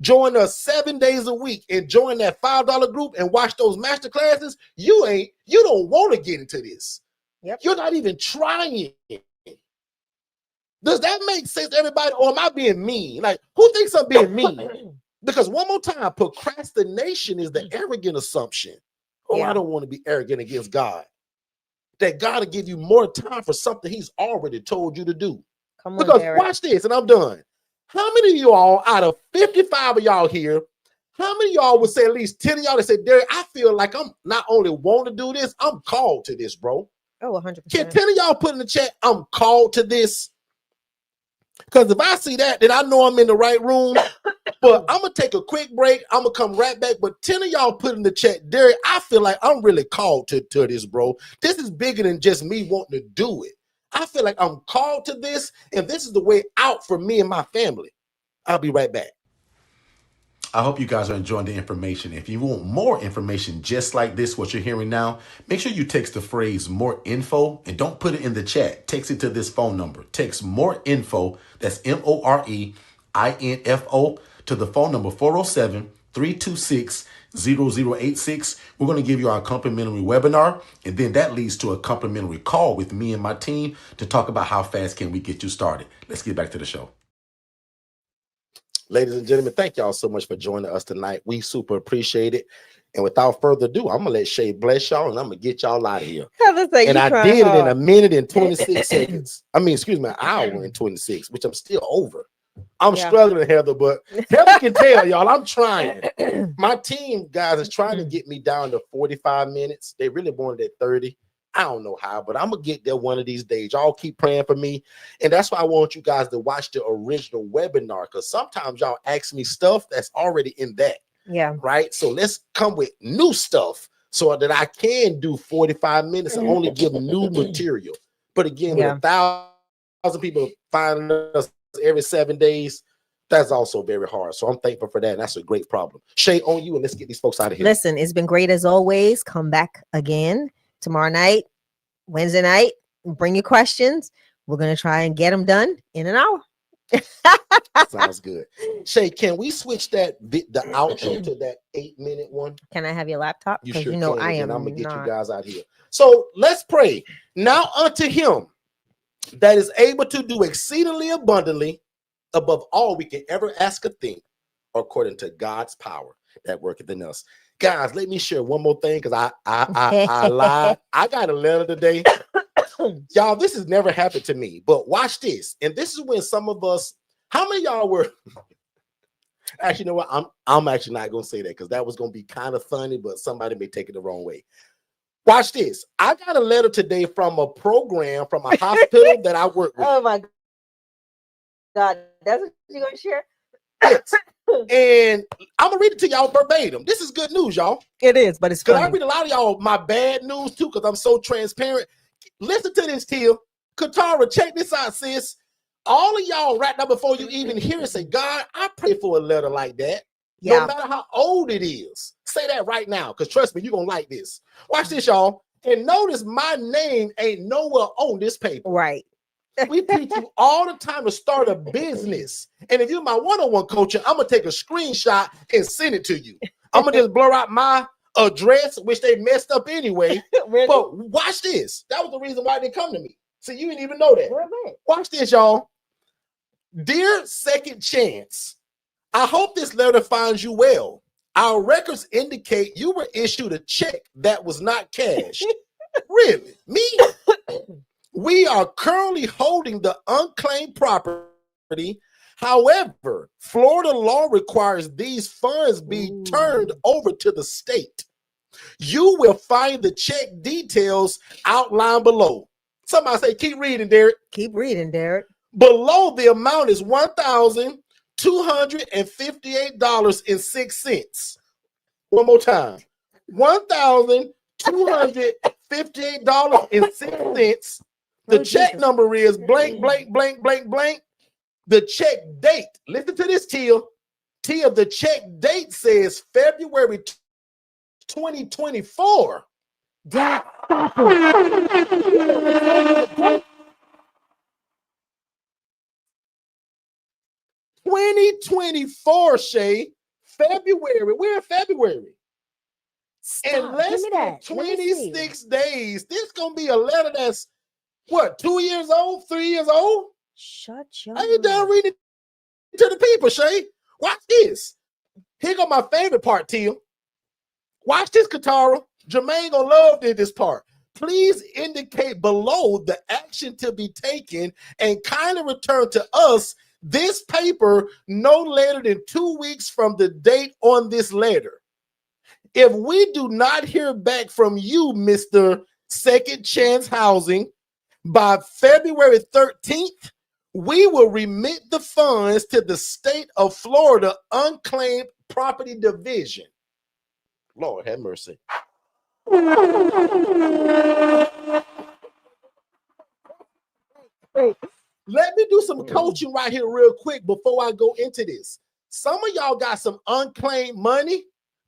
join us 7 days a week and join that $5 group and watch those master classes, you don't want to get into this. Yep. You're not even trying. Does that make sense, everybody? Or am I being mean? Like, who thinks I'm being mean? Because one more time, procrastination is the arrogant assumption. Oh, I don't want to be arrogant against God. That God will give you more time for something he's already told you to do. Come on, because Derek. watch this, and I'm done. How many of you all, out of 55 of y'all here, How many of y'all would say, at least 10 of y'all that say, Derek, I feel like I'm not only want to do this, I'm called to this, bro. Oh, 100%. Can 10 of y'all put in the chat, I'm called to this? Because if I see that, then I know I'm in the right room. But I'm going to take a quick break. I'm going to come right back. But 10 of y'all put in the chat, Derek, I feel like I'm really called to this, bro. This is bigger than just me wanting to do it. I feel like I'm called to this, and this is the way out for me and my family. I'll be right back. I hope you guys are enjoying the information. If you want more information just like this, what you're hearing now, make sure you text the phrase more info and don't put it in the chat. Text it to this phone number. Text more info. That's MOREINFO to the phone number 407-326-0086. We're going to give you our complimentary webinar, and then that leads to a complimentary call with me and my team to talk about how fast can we get you started. Let's get back to the show. Ladies and gentlemen, thank y'all so much for joining us tonight. We super appreciate it. And without further ado, I'm going to let Shay bless y'all, and I'm going to get y'all out of here. And I did it in a minute and 26 seconds. I mean, excuse me, an hour and 26, which I'm still over. I'm struggling, Heather, but Heather can tell y'all I'm trying. My team, guys, is trying to get me down to 45 minutes. They really wanted at 30. I don't know how, but I'm going to get there one of these days. Y'all keep praying for me. And that's why I want you guys to watch the original webinar, because sometimes y'all ask me stuff that's already in that. Yeah. Right? So let's come with new stuff so that I can do 45 minutes and only give new material. But again, with 1,000 people finding us every 7 days, that's also very hard. So I'm thankful for that. And that's a great problem. Shay, on you, and let's get these folks out of here. Listen, it's been great as always. Come back again tomorrow night, Wednesday night. Bring your questions. We're going to try and get them done in an hour. Sounds good. Shay, can we switch the outro to that 8-minute one? Can I have your laptop? You Because sure you know can, I am. and I'm going to get you guys out here. So let's pray. Now unto him that is able to do exceedingly abundantly above all we can ever ask or think, according to God's power that worketh in us. Guys, let me share one more thing, because I lied. I got a letter today. Y'all, this has never happened to me, but watch this. And this is when some of us, how many of y'all were actually, you know what? I'm actually not gonna say that, because that was gonna be kind of funny, but somebody may take it the wrong way. Watch this. I got a letter today from a program from a hospital that I work with. Oh my God, that's what you're gonna share? Yes. And I'm gonna read it to y'all verbatim. This is good news, y'all. It is, but it's funny. Because I read a lot of y'all my bad news too, because I'm so transparent. Listen to this, Tia. Katara, check this out, sis. All of y'all right now, before you even hear it, say, God, I pray for a letter like that. Yeah. No matter how old it is. Say that right now, because trust me, you're gonna like this. Watch this, y'all. And notice my name ain't nowhere on this paper. Right. We teach you all the time to start a business. And if you're my one-on-one coaching, I'm going to take a screenshot and send it to you. I'm going to just blur out my address, which they messed up anyway. Really? But watch this. That was the reason why they come to me. So you didn't even know that. Really? Watch this, y'all. Dear Second Chance, I hope this letter finds you well. Our records indicate you were issued a check that was not cashed. Really? Me? We are currently holding the unclaimed property. However, Florida law requires these funds be turned over to the state. You will find the check details outlined below. Somebody say, keep reading, Derek. Keep reading, Derek. Below the amount is $1,258.06. One more time. $1,258.06. The check number is blank, blank, blank, blank, blank. The check date, listen to this, Tia. Tia, the check date says February 2024. Stop it. 2024, Shay. February. We're in February. Stop. In less than 26 days, this is going to be a letter that's, what, 2 years old, 3 years old? Shut your I ain't done reading to the people, Shay. Watch this. Here go my favorite part, Tia. Watch this, Katara. Jermaine gonna love this part. Please indicate below the action to be taken and kindly return to us this paper no later than 2 weeks from the date on this letter. If we do not hear back from you, Mr. Second Chance Housing, by February 13th, we will remit the funds to the state of Florida Unclaimed Property Division. Lord have mercy. Let me do some coaching right here real quick before I go into this. Some of y'all got some unclaimed money.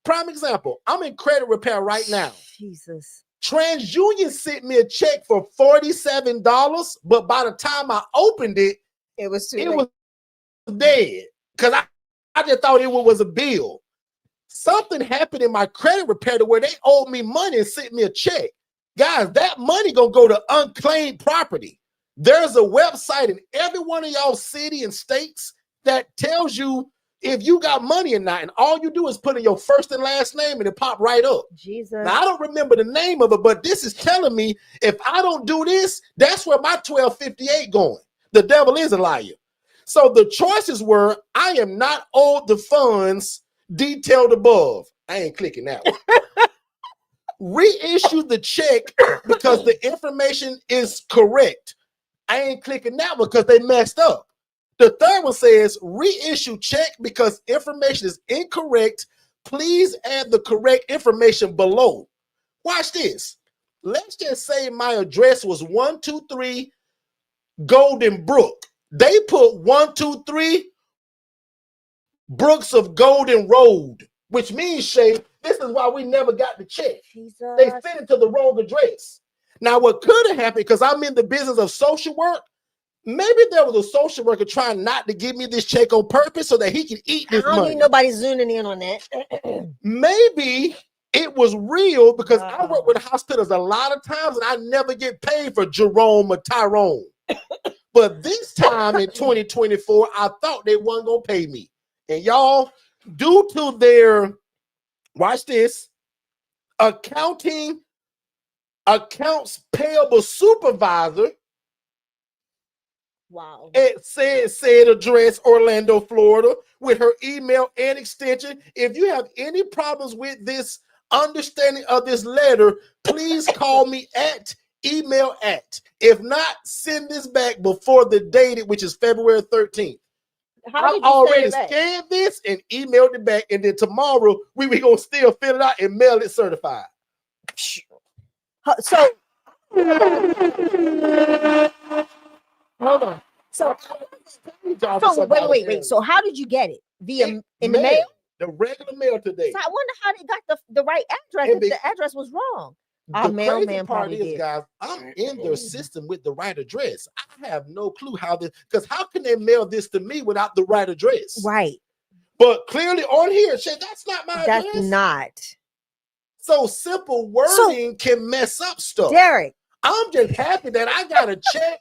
Prime example, I'm in credit repair right now. Jesus. TransUnion sent me a check for $47, but by the time I opened it, It was dead because I just thought it was a bill. Something happened in my credit repair to where they owed me money and sent me a check. Guys, that money gonna go to unclaimed property. There's a website in every one of y'all city and states that tells you if you got money or not, and all you do is put in your first and last name and it pop right up. Jesus. Now, I don't remember the name of it, but this is telling me if I don't do this, that's where my 1258 going. The devil is a liar. So the choices were, I am not owed the funds detailed above. I ain't clicking that one. Reissue the check because the information is correct. I ain't clicking that one because they messed up. The third one says reissue check because information is incorrect. Please add the correct information below. Watch this. Let's just say my address was 123 Golden Brook. They put 123 Brooks of Golden Road, which means, Shay, this is why we never got the check. Jesus. They sent it to the wrong address. Now, what could have happened, because I'm in the business of social work, maybe there was a social worker trying not to give me this check on purpose so that he can eat this I don't money. need nobody zooming in on that. Maybe it was real because I work with hospitals a lot of times and I never get paid for Jerome or Tyrone. But this time in 2024, I thought they weren't going to pay me. And y'all, due to their, watch this, accounts payable supervisor, Wow. it said address Orlando, Florida, with her email and extension. If you have any problems with this understanding of this letter, please call me at email at. If not, send this back before the date, which is February 13th. I've already scanned this and emailed it back, and then tomorrow we gonna still fill it out and mail it certified. So hold on. So wait. So how did you get it? Via in the mail? The regular mail today. So I wonder how they got the right address if the address was wrong. Our mailman part probably is, did. guys, I'm in their system with the right address. I have no clue how this, because how can they mail this to me without the right address? Right. But clearly on here, shit, that's not my address. That's not. So simple wording can mess up stuff. Derek. I'm just happy that I got a check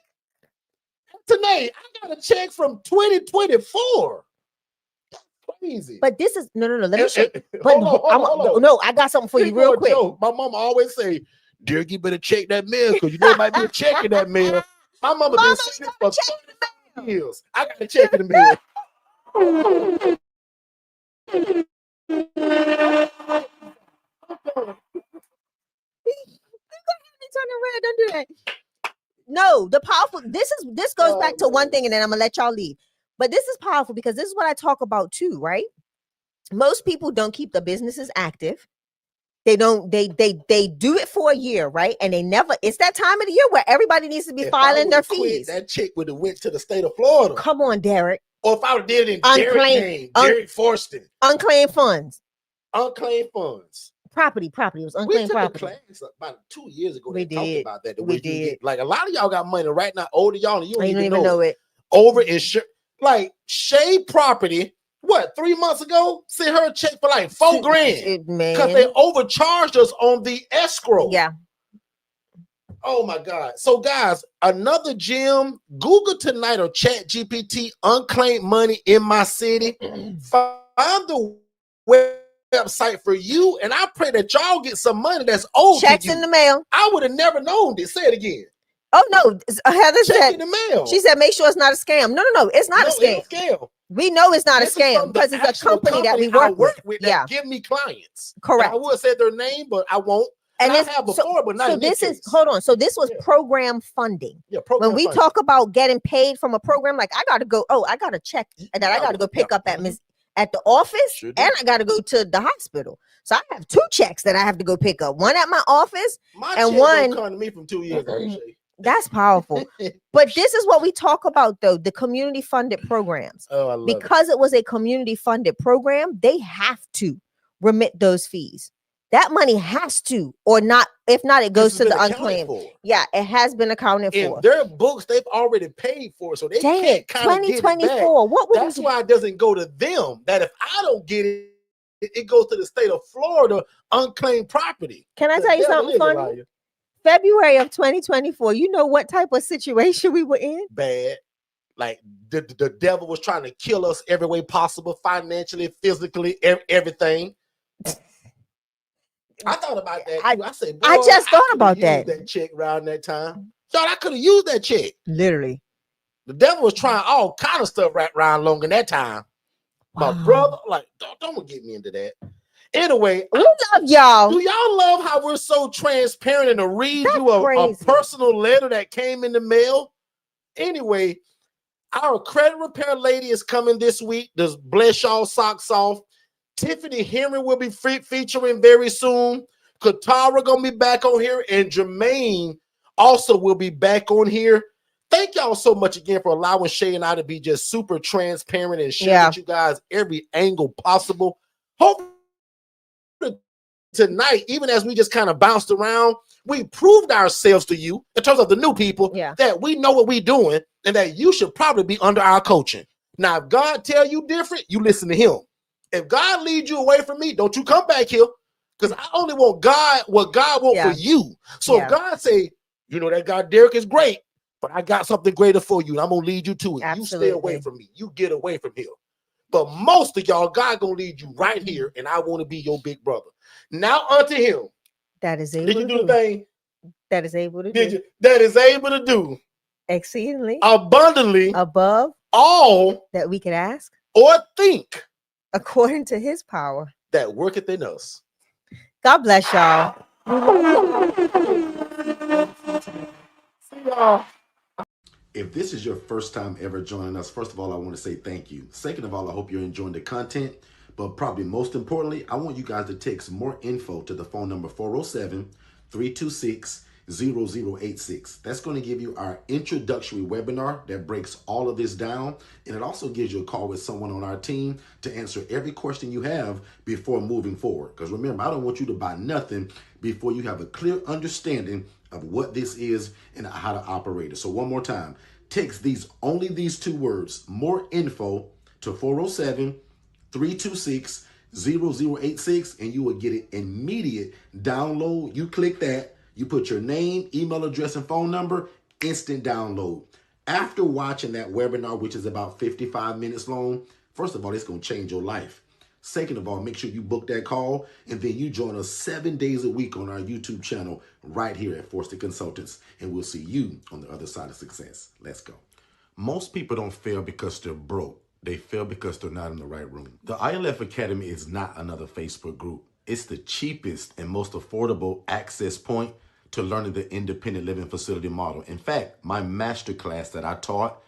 today. I got a check from 2024. Crazy. But this is no. Let me show. Hold on. No, I got something for you real quick. My mom always say, Derek, you better check that mail because you know it might be a check in that mail. My mama been saying for 20 years. I got to check in the mail. Don't do that. No, the powerful. This goes back to one thing, and then I'm gonna let y'all leave. But this is powerful because this is what I talk about too, right? Most people don't keep the businesses active. They don't. They do it for a year, right? And they never. It's that time of the year where everybody needs to be filing their fees. That chick would have went to the state of Florida. Come on, Derek. Or if I would have did it in Derek's name, Derek Forston. Unclaimed funds. Unclaimed funds. Property. It was unclaimed property. We took a class about 2 years ago. We did. Talked about that. We did. Like a lot of y'all got money right now, older y'all, and you don't even know it. Over insured. Like Shay Property, what, 3 months ago, sent her a check for like $4,000 because they overcharged us on the escrow. Yeah. Oh my God. So guys, another gem, Google tonight or Chat GPT, unclaimed money in my city. Find the website for you, and I pray that y'all get some money that's owed. Checks in the mail. I would have never known this. Say it again. Oh no, Heather Check said. in the mail. She said, make sure it's not a scam. No, it's not No, a scam. it's a scam. We know it's not This a is scam from the because it's a actual company that we I work with. that Yeah, give me clients. correct. And I would say their name, but I won't. And I it's have before, but not so in this this is case. hold on. So this was Yeah. program funding. Yeah, program When we funding. talk about getting paid from a program, like I got to go. Oh, I got to check that I got to go pick up at at the office, Sure do. and I got to go to the hospital. So I have 2 checks that I have to go pick up. One at my office, My and check one don't come to me from 2 years ago. Shay. that's powerful. But this is what we talk about, though, the community funded programs. Oh, I love Because it was a community funded program, they have to remit those fees. That money has to, or not. If not, it goes to the unclaimed. Yeah, it has been accounted In for. their books, they've already paid for it, so they Dang can't it, kind of get it back. 2024. What would That's why it doesn't go to them. That if I don't get it, it goes to the state of Florida, unclaimed property. Can I The tell you devil something is a funny? liar. February of 2024. You know what type of situation we were in? Bad. Like the devil was trying to kill us every way possible, financially, physically, everything. I thought about that too. I said, boy, I just thought could've about used that. that check around that time. Thought I could have used that check. Literally. The devil was trying all kind of stuff right around long in that time. My brother, like, don't get me into that. Anyway, we love y'all. Do y'all love how we're so transparent and to read you a personal letter that came in the mail? Anyway, our credit repair lady is coming this week. Does bless y'all socks off. Tiffany Henry will be featuring very soon. Katara gonna be back on here, and Jermaine also will be back on here. Thank y'all so much again for allowing Shay and I to be just super transparent and share with you guys every angle possible. Hope tonight, even as we just kind of bounced around, we proved ourselves to you in terms of the new people that we know what we're doing and that you should probably be under our coaching. Now, if God tell you different, you listen to him. If God leads you away from me, don't you come back here, because I only want God what God wants for you. So if God say, you know, that guy Derek is great, but I got something greater for you, and I'm gonna lead you to it. Absolutely. You stay away from me. You get away from here. But most of y'all, God gonna lead you right here, and I want to be your big brother. Now unto him that is able did you do the thing that is able to do that is able to do exceedingly abundantly above all that we could ask or think, according to his power that worketh in us. God bless y'all. See y'all. If this is your first time ever joining us, first of all, I want to say thank you. Second of all, I hope you're enjoying the content. But probably most importantly, I want you guys to text more info to the phone number 407-326-0086. That's going to give you our introductory webinar that breaks all of this down. And it also gives you a call with someone on our team to answer every question you have before moving forward. Because remember, I don't want you to buy nothing before you have a clear understanding of what this is and how to operate it. So one more time, text only these 2 words, more info, to 407-326-0086, and you will get an immediate download. You click that, you put your name, email address, and phone number, instant download. After watching that webinar, which is about 55 minutes long, first of all, it's going to change your life. Second of all, make sure you book that call, and then you join us 7 days a week on our YouTube channel right here at Forston Consultants, and we'll see you on the other side of success. Let's go. Most people don't fail because they're broke. They fail because they're not in the right room. The ILF Academy is not another Facebook group. It's the cheapest and most affordable access point to learning the independent living facility model. In fact, my masterclass that I taught,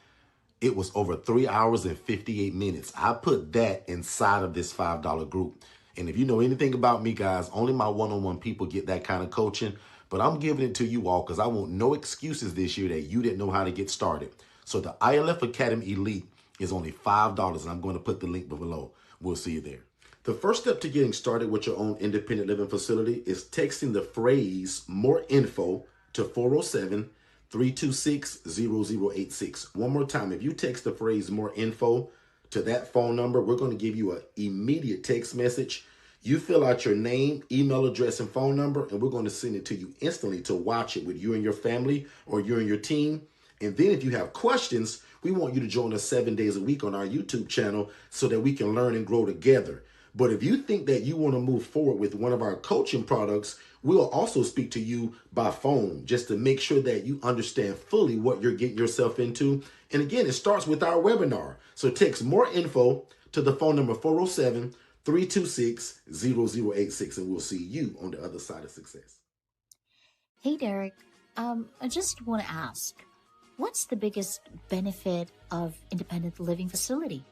it was over 3 hours and 58 minutes. I put that inside of this $5 group. And if you know anything about me, guys, only my one-on-one people get that kind of coaching. But I'm giving it to you all because I want no excuses this year that you didn't know how to get started. So the ILF Academy Elite is only $5, and I'm going to put the link below. We'll see you there. The first step to getting started with your own independent living facility is texting the phrase more info to 407-326-0086. One more time, if you text the phrase more info to that phone number, we're going to give you an immediate text message. You fill out your name, email address, and phone number, and we're going to send it to you instantly to watch it with you and your family or you and your team. And then if you have questions, we want you to join us 7 days a week on our YouTube channel so that we can learn and grow together. But if you think that you want to move forward with one of our coaching products, we'll also speak to you by phone just to make sure that you understand fully what you're getting yourself into. And again, it starts with our webinar. So text more info to the phone number 407-326-0086, and we'll see you on the other side of success. Hey, Derek. I just want to ask, what's the biggest benefit of independent living facility?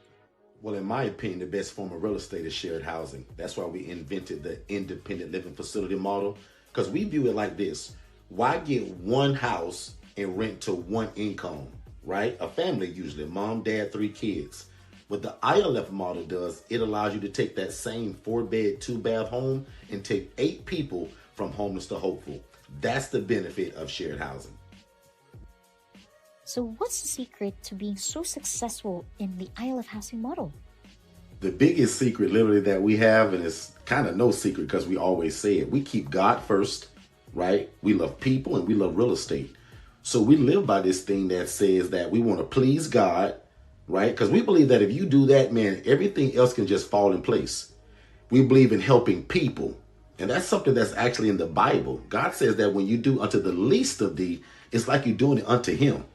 Well, in my opinion, the best form of real estate is shared housing. That's why we invented the independent living facility model, because we view it like this. Why get one house and rent to one income, right? A family usually, mom, dad, 3 kids. What the ILF model does, it allows you to take that same 4-bed, 2-bath home and take 8 people from homeless to hopeful. That's the benefit of shared housing. So what's the secret to being so successful in the ILF housing model? The biggest secret literally that we have, and it's kind of no secret because we always say it, we keep God first, right? We love people and we love real estate. So we live by this thing that says that we want to please God, right? Because we believe that if you do that, man, everything else can just fall in place. We believe in helping people. And that's something that's actually in the Bible. God says that when you do unto the least of thee, it's like you're doing it unto him.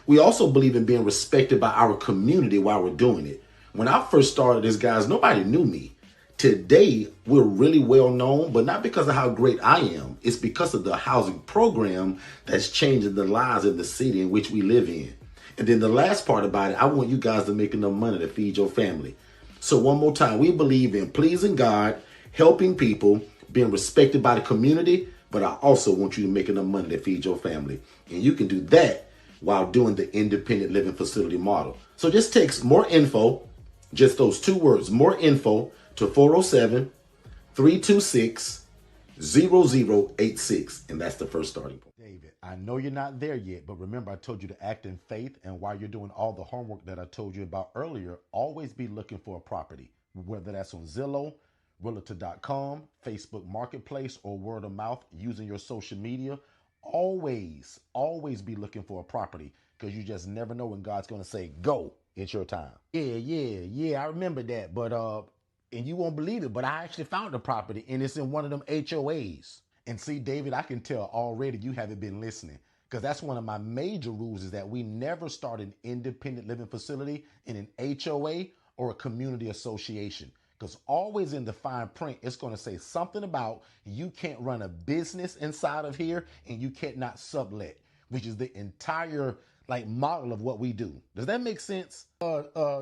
We also believe in being respected by our community while we're doing it. When I first started this, guys, nobody knew me. Today, we're really well known, but not because of how great I am. It's because of the housing program that's changing the lives of the city in which we live in. And then the last part about it, I want you guys to make enough money to feed your family. So one more time, we believe in pleasing God, helping people, being respected by the community, but I also want you to make enough money to feed your family. And you can do that while doing the independent living facility model. So just text more info, just those 2 words, more info, to 407-326-0086. And that's the first starting point. David, I know you're not there yet, but remember I told you to act in faith. And while you're doing all the homework that I told you about earlier, always be looking for a property, whether that's on Zillow, Realtor.com, Facebook Marketplace, or word of mouth using your social media. Always be looking for a property, because you just never know when God's going to say, go, it's your time. Yeah, I remember that. But, and you won't believe it, but I actually found a property and it's in one of them HOAs. And see, David, I can tell already you haven't been listening, because that's one of my major rules is that we never start an independent living facility in an HOA or a community association. Because always in the fine print, it's going to say something about you can't run a business inside of here and you can't not sublet, which is the entire model of what we do. Does that make sense?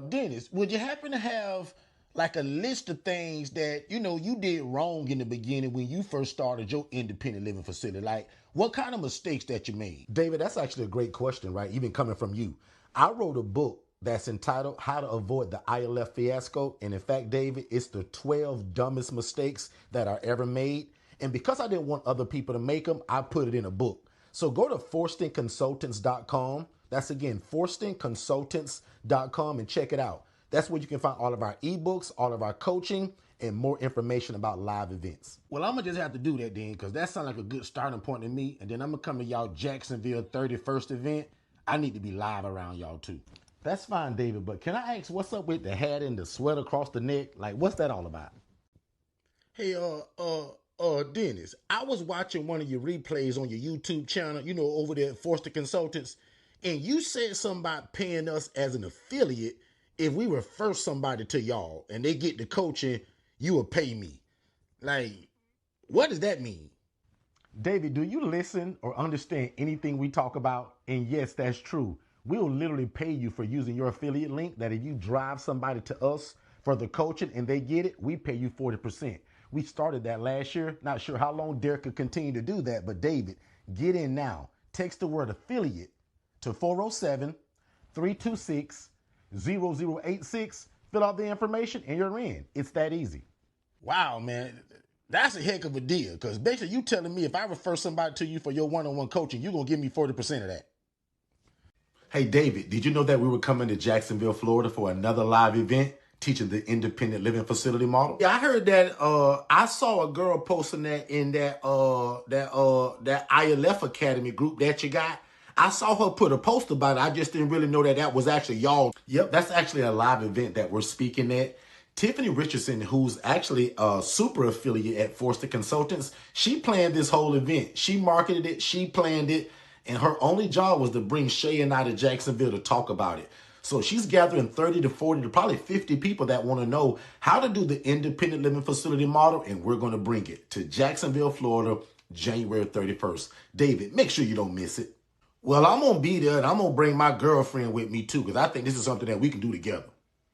Dennis, would you happen to have a list of things that, you did wrong in the beginning when you first started your independent living facility? Like what kind of mistakes that you made? David, that's actually a great question, right? Even coming from you. I wrote a book that's entitled How to Avoid the ILF Fiasco. And in fact, David, it's the 12 dumbest mistakes that are ever made. And because I didn't want other people to make them, I put it in a book. So go to forstonconsultants.com. That's again, forstonconsultants.com, and check it out. That's where you can find all of our ebooks, all of our coaching, and more information about live events. Well, I'm going to just have to do that then, because that sounds like a good starting point to me. And then I'm going to come to y'all Jacksonville 31st event. I need to be live around y'all too. That's fine, David, but can I ask what's up with the hat and the sweat across the neck? Like, what's that all about? Hey, Dennis, I was watching one of your replays on your YouTube channel, over there at Forston Consultants, and you said something about paying us as an affiliate if we refer somebody to y'all and they get the coaching, you will pay me. Like, what does that mean? David, do you listen or understand anything we talk about? And yes, that's true. We'll literally pay you for using your affiliate link, that if you drive somebody to us for the coaching and they get it, we pay you 40%. We started that last year. Not sure how long Derek could continue to do that, but David, get in now. Text the word affiliate to 407-326-0086. Fill out the information and you're in. It's that easy. Wow, man. That's a heck of a deal, because basically you telling me if I refer somebody to you for your one-on-one coaching, you're going to give me 40% of that. Hey, David, did you know that we were coming to Jacksonville, Florida for another live event teaching the independent living facility model? Yeah, I heard that. I saw a girl posting that in that ILF Academy group that you got. I saw her put a post about it. I just didn't really know that was actually y'all. Yep, that's actually a live event that we're speaking at. Tiffany Richardson, who's actually a super affiliate at Forston Consultants, she planned this whole event. She marketed it, she planned it, and her only job was to bring Shay and I to Jacksonville to talk about it. So she's gathering 30 to 40 to probably 50 people that want to know how to do the independent living facility model, and we're going to bring it to Jacksonville, Florida, January 31st. David, make sure you don't miss it. Well, I'm going to be there, and I'm going to bring my girlfriend with me too, because I think this is something that we can do together.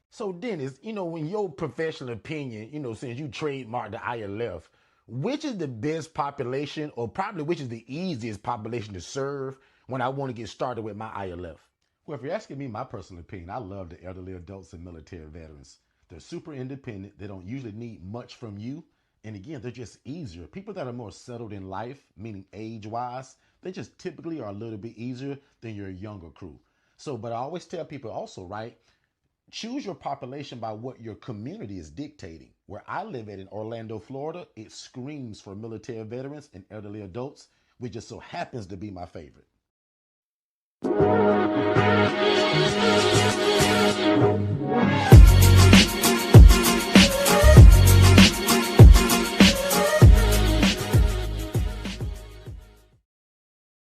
So Dennis, in your professional opinion, since you trademarked the ILF, which is the best population, or probably which is the easiest population to serve when I want to get started with my ILF? Well, if you're asking me my personal opinion, I love the elderly adults and military veterans. They're super independent. They don't usually need much from you. And again, they're just easier. People that are more settled in life, meaning age-wise, they just typically are a little bit easier than your younger crew. So, but I always tell people also, right, choose your population by what your community is dictating. Where I live at in Orlando, Florida, it screams for military veterans and elderly adults, which just so happens to be my favorite.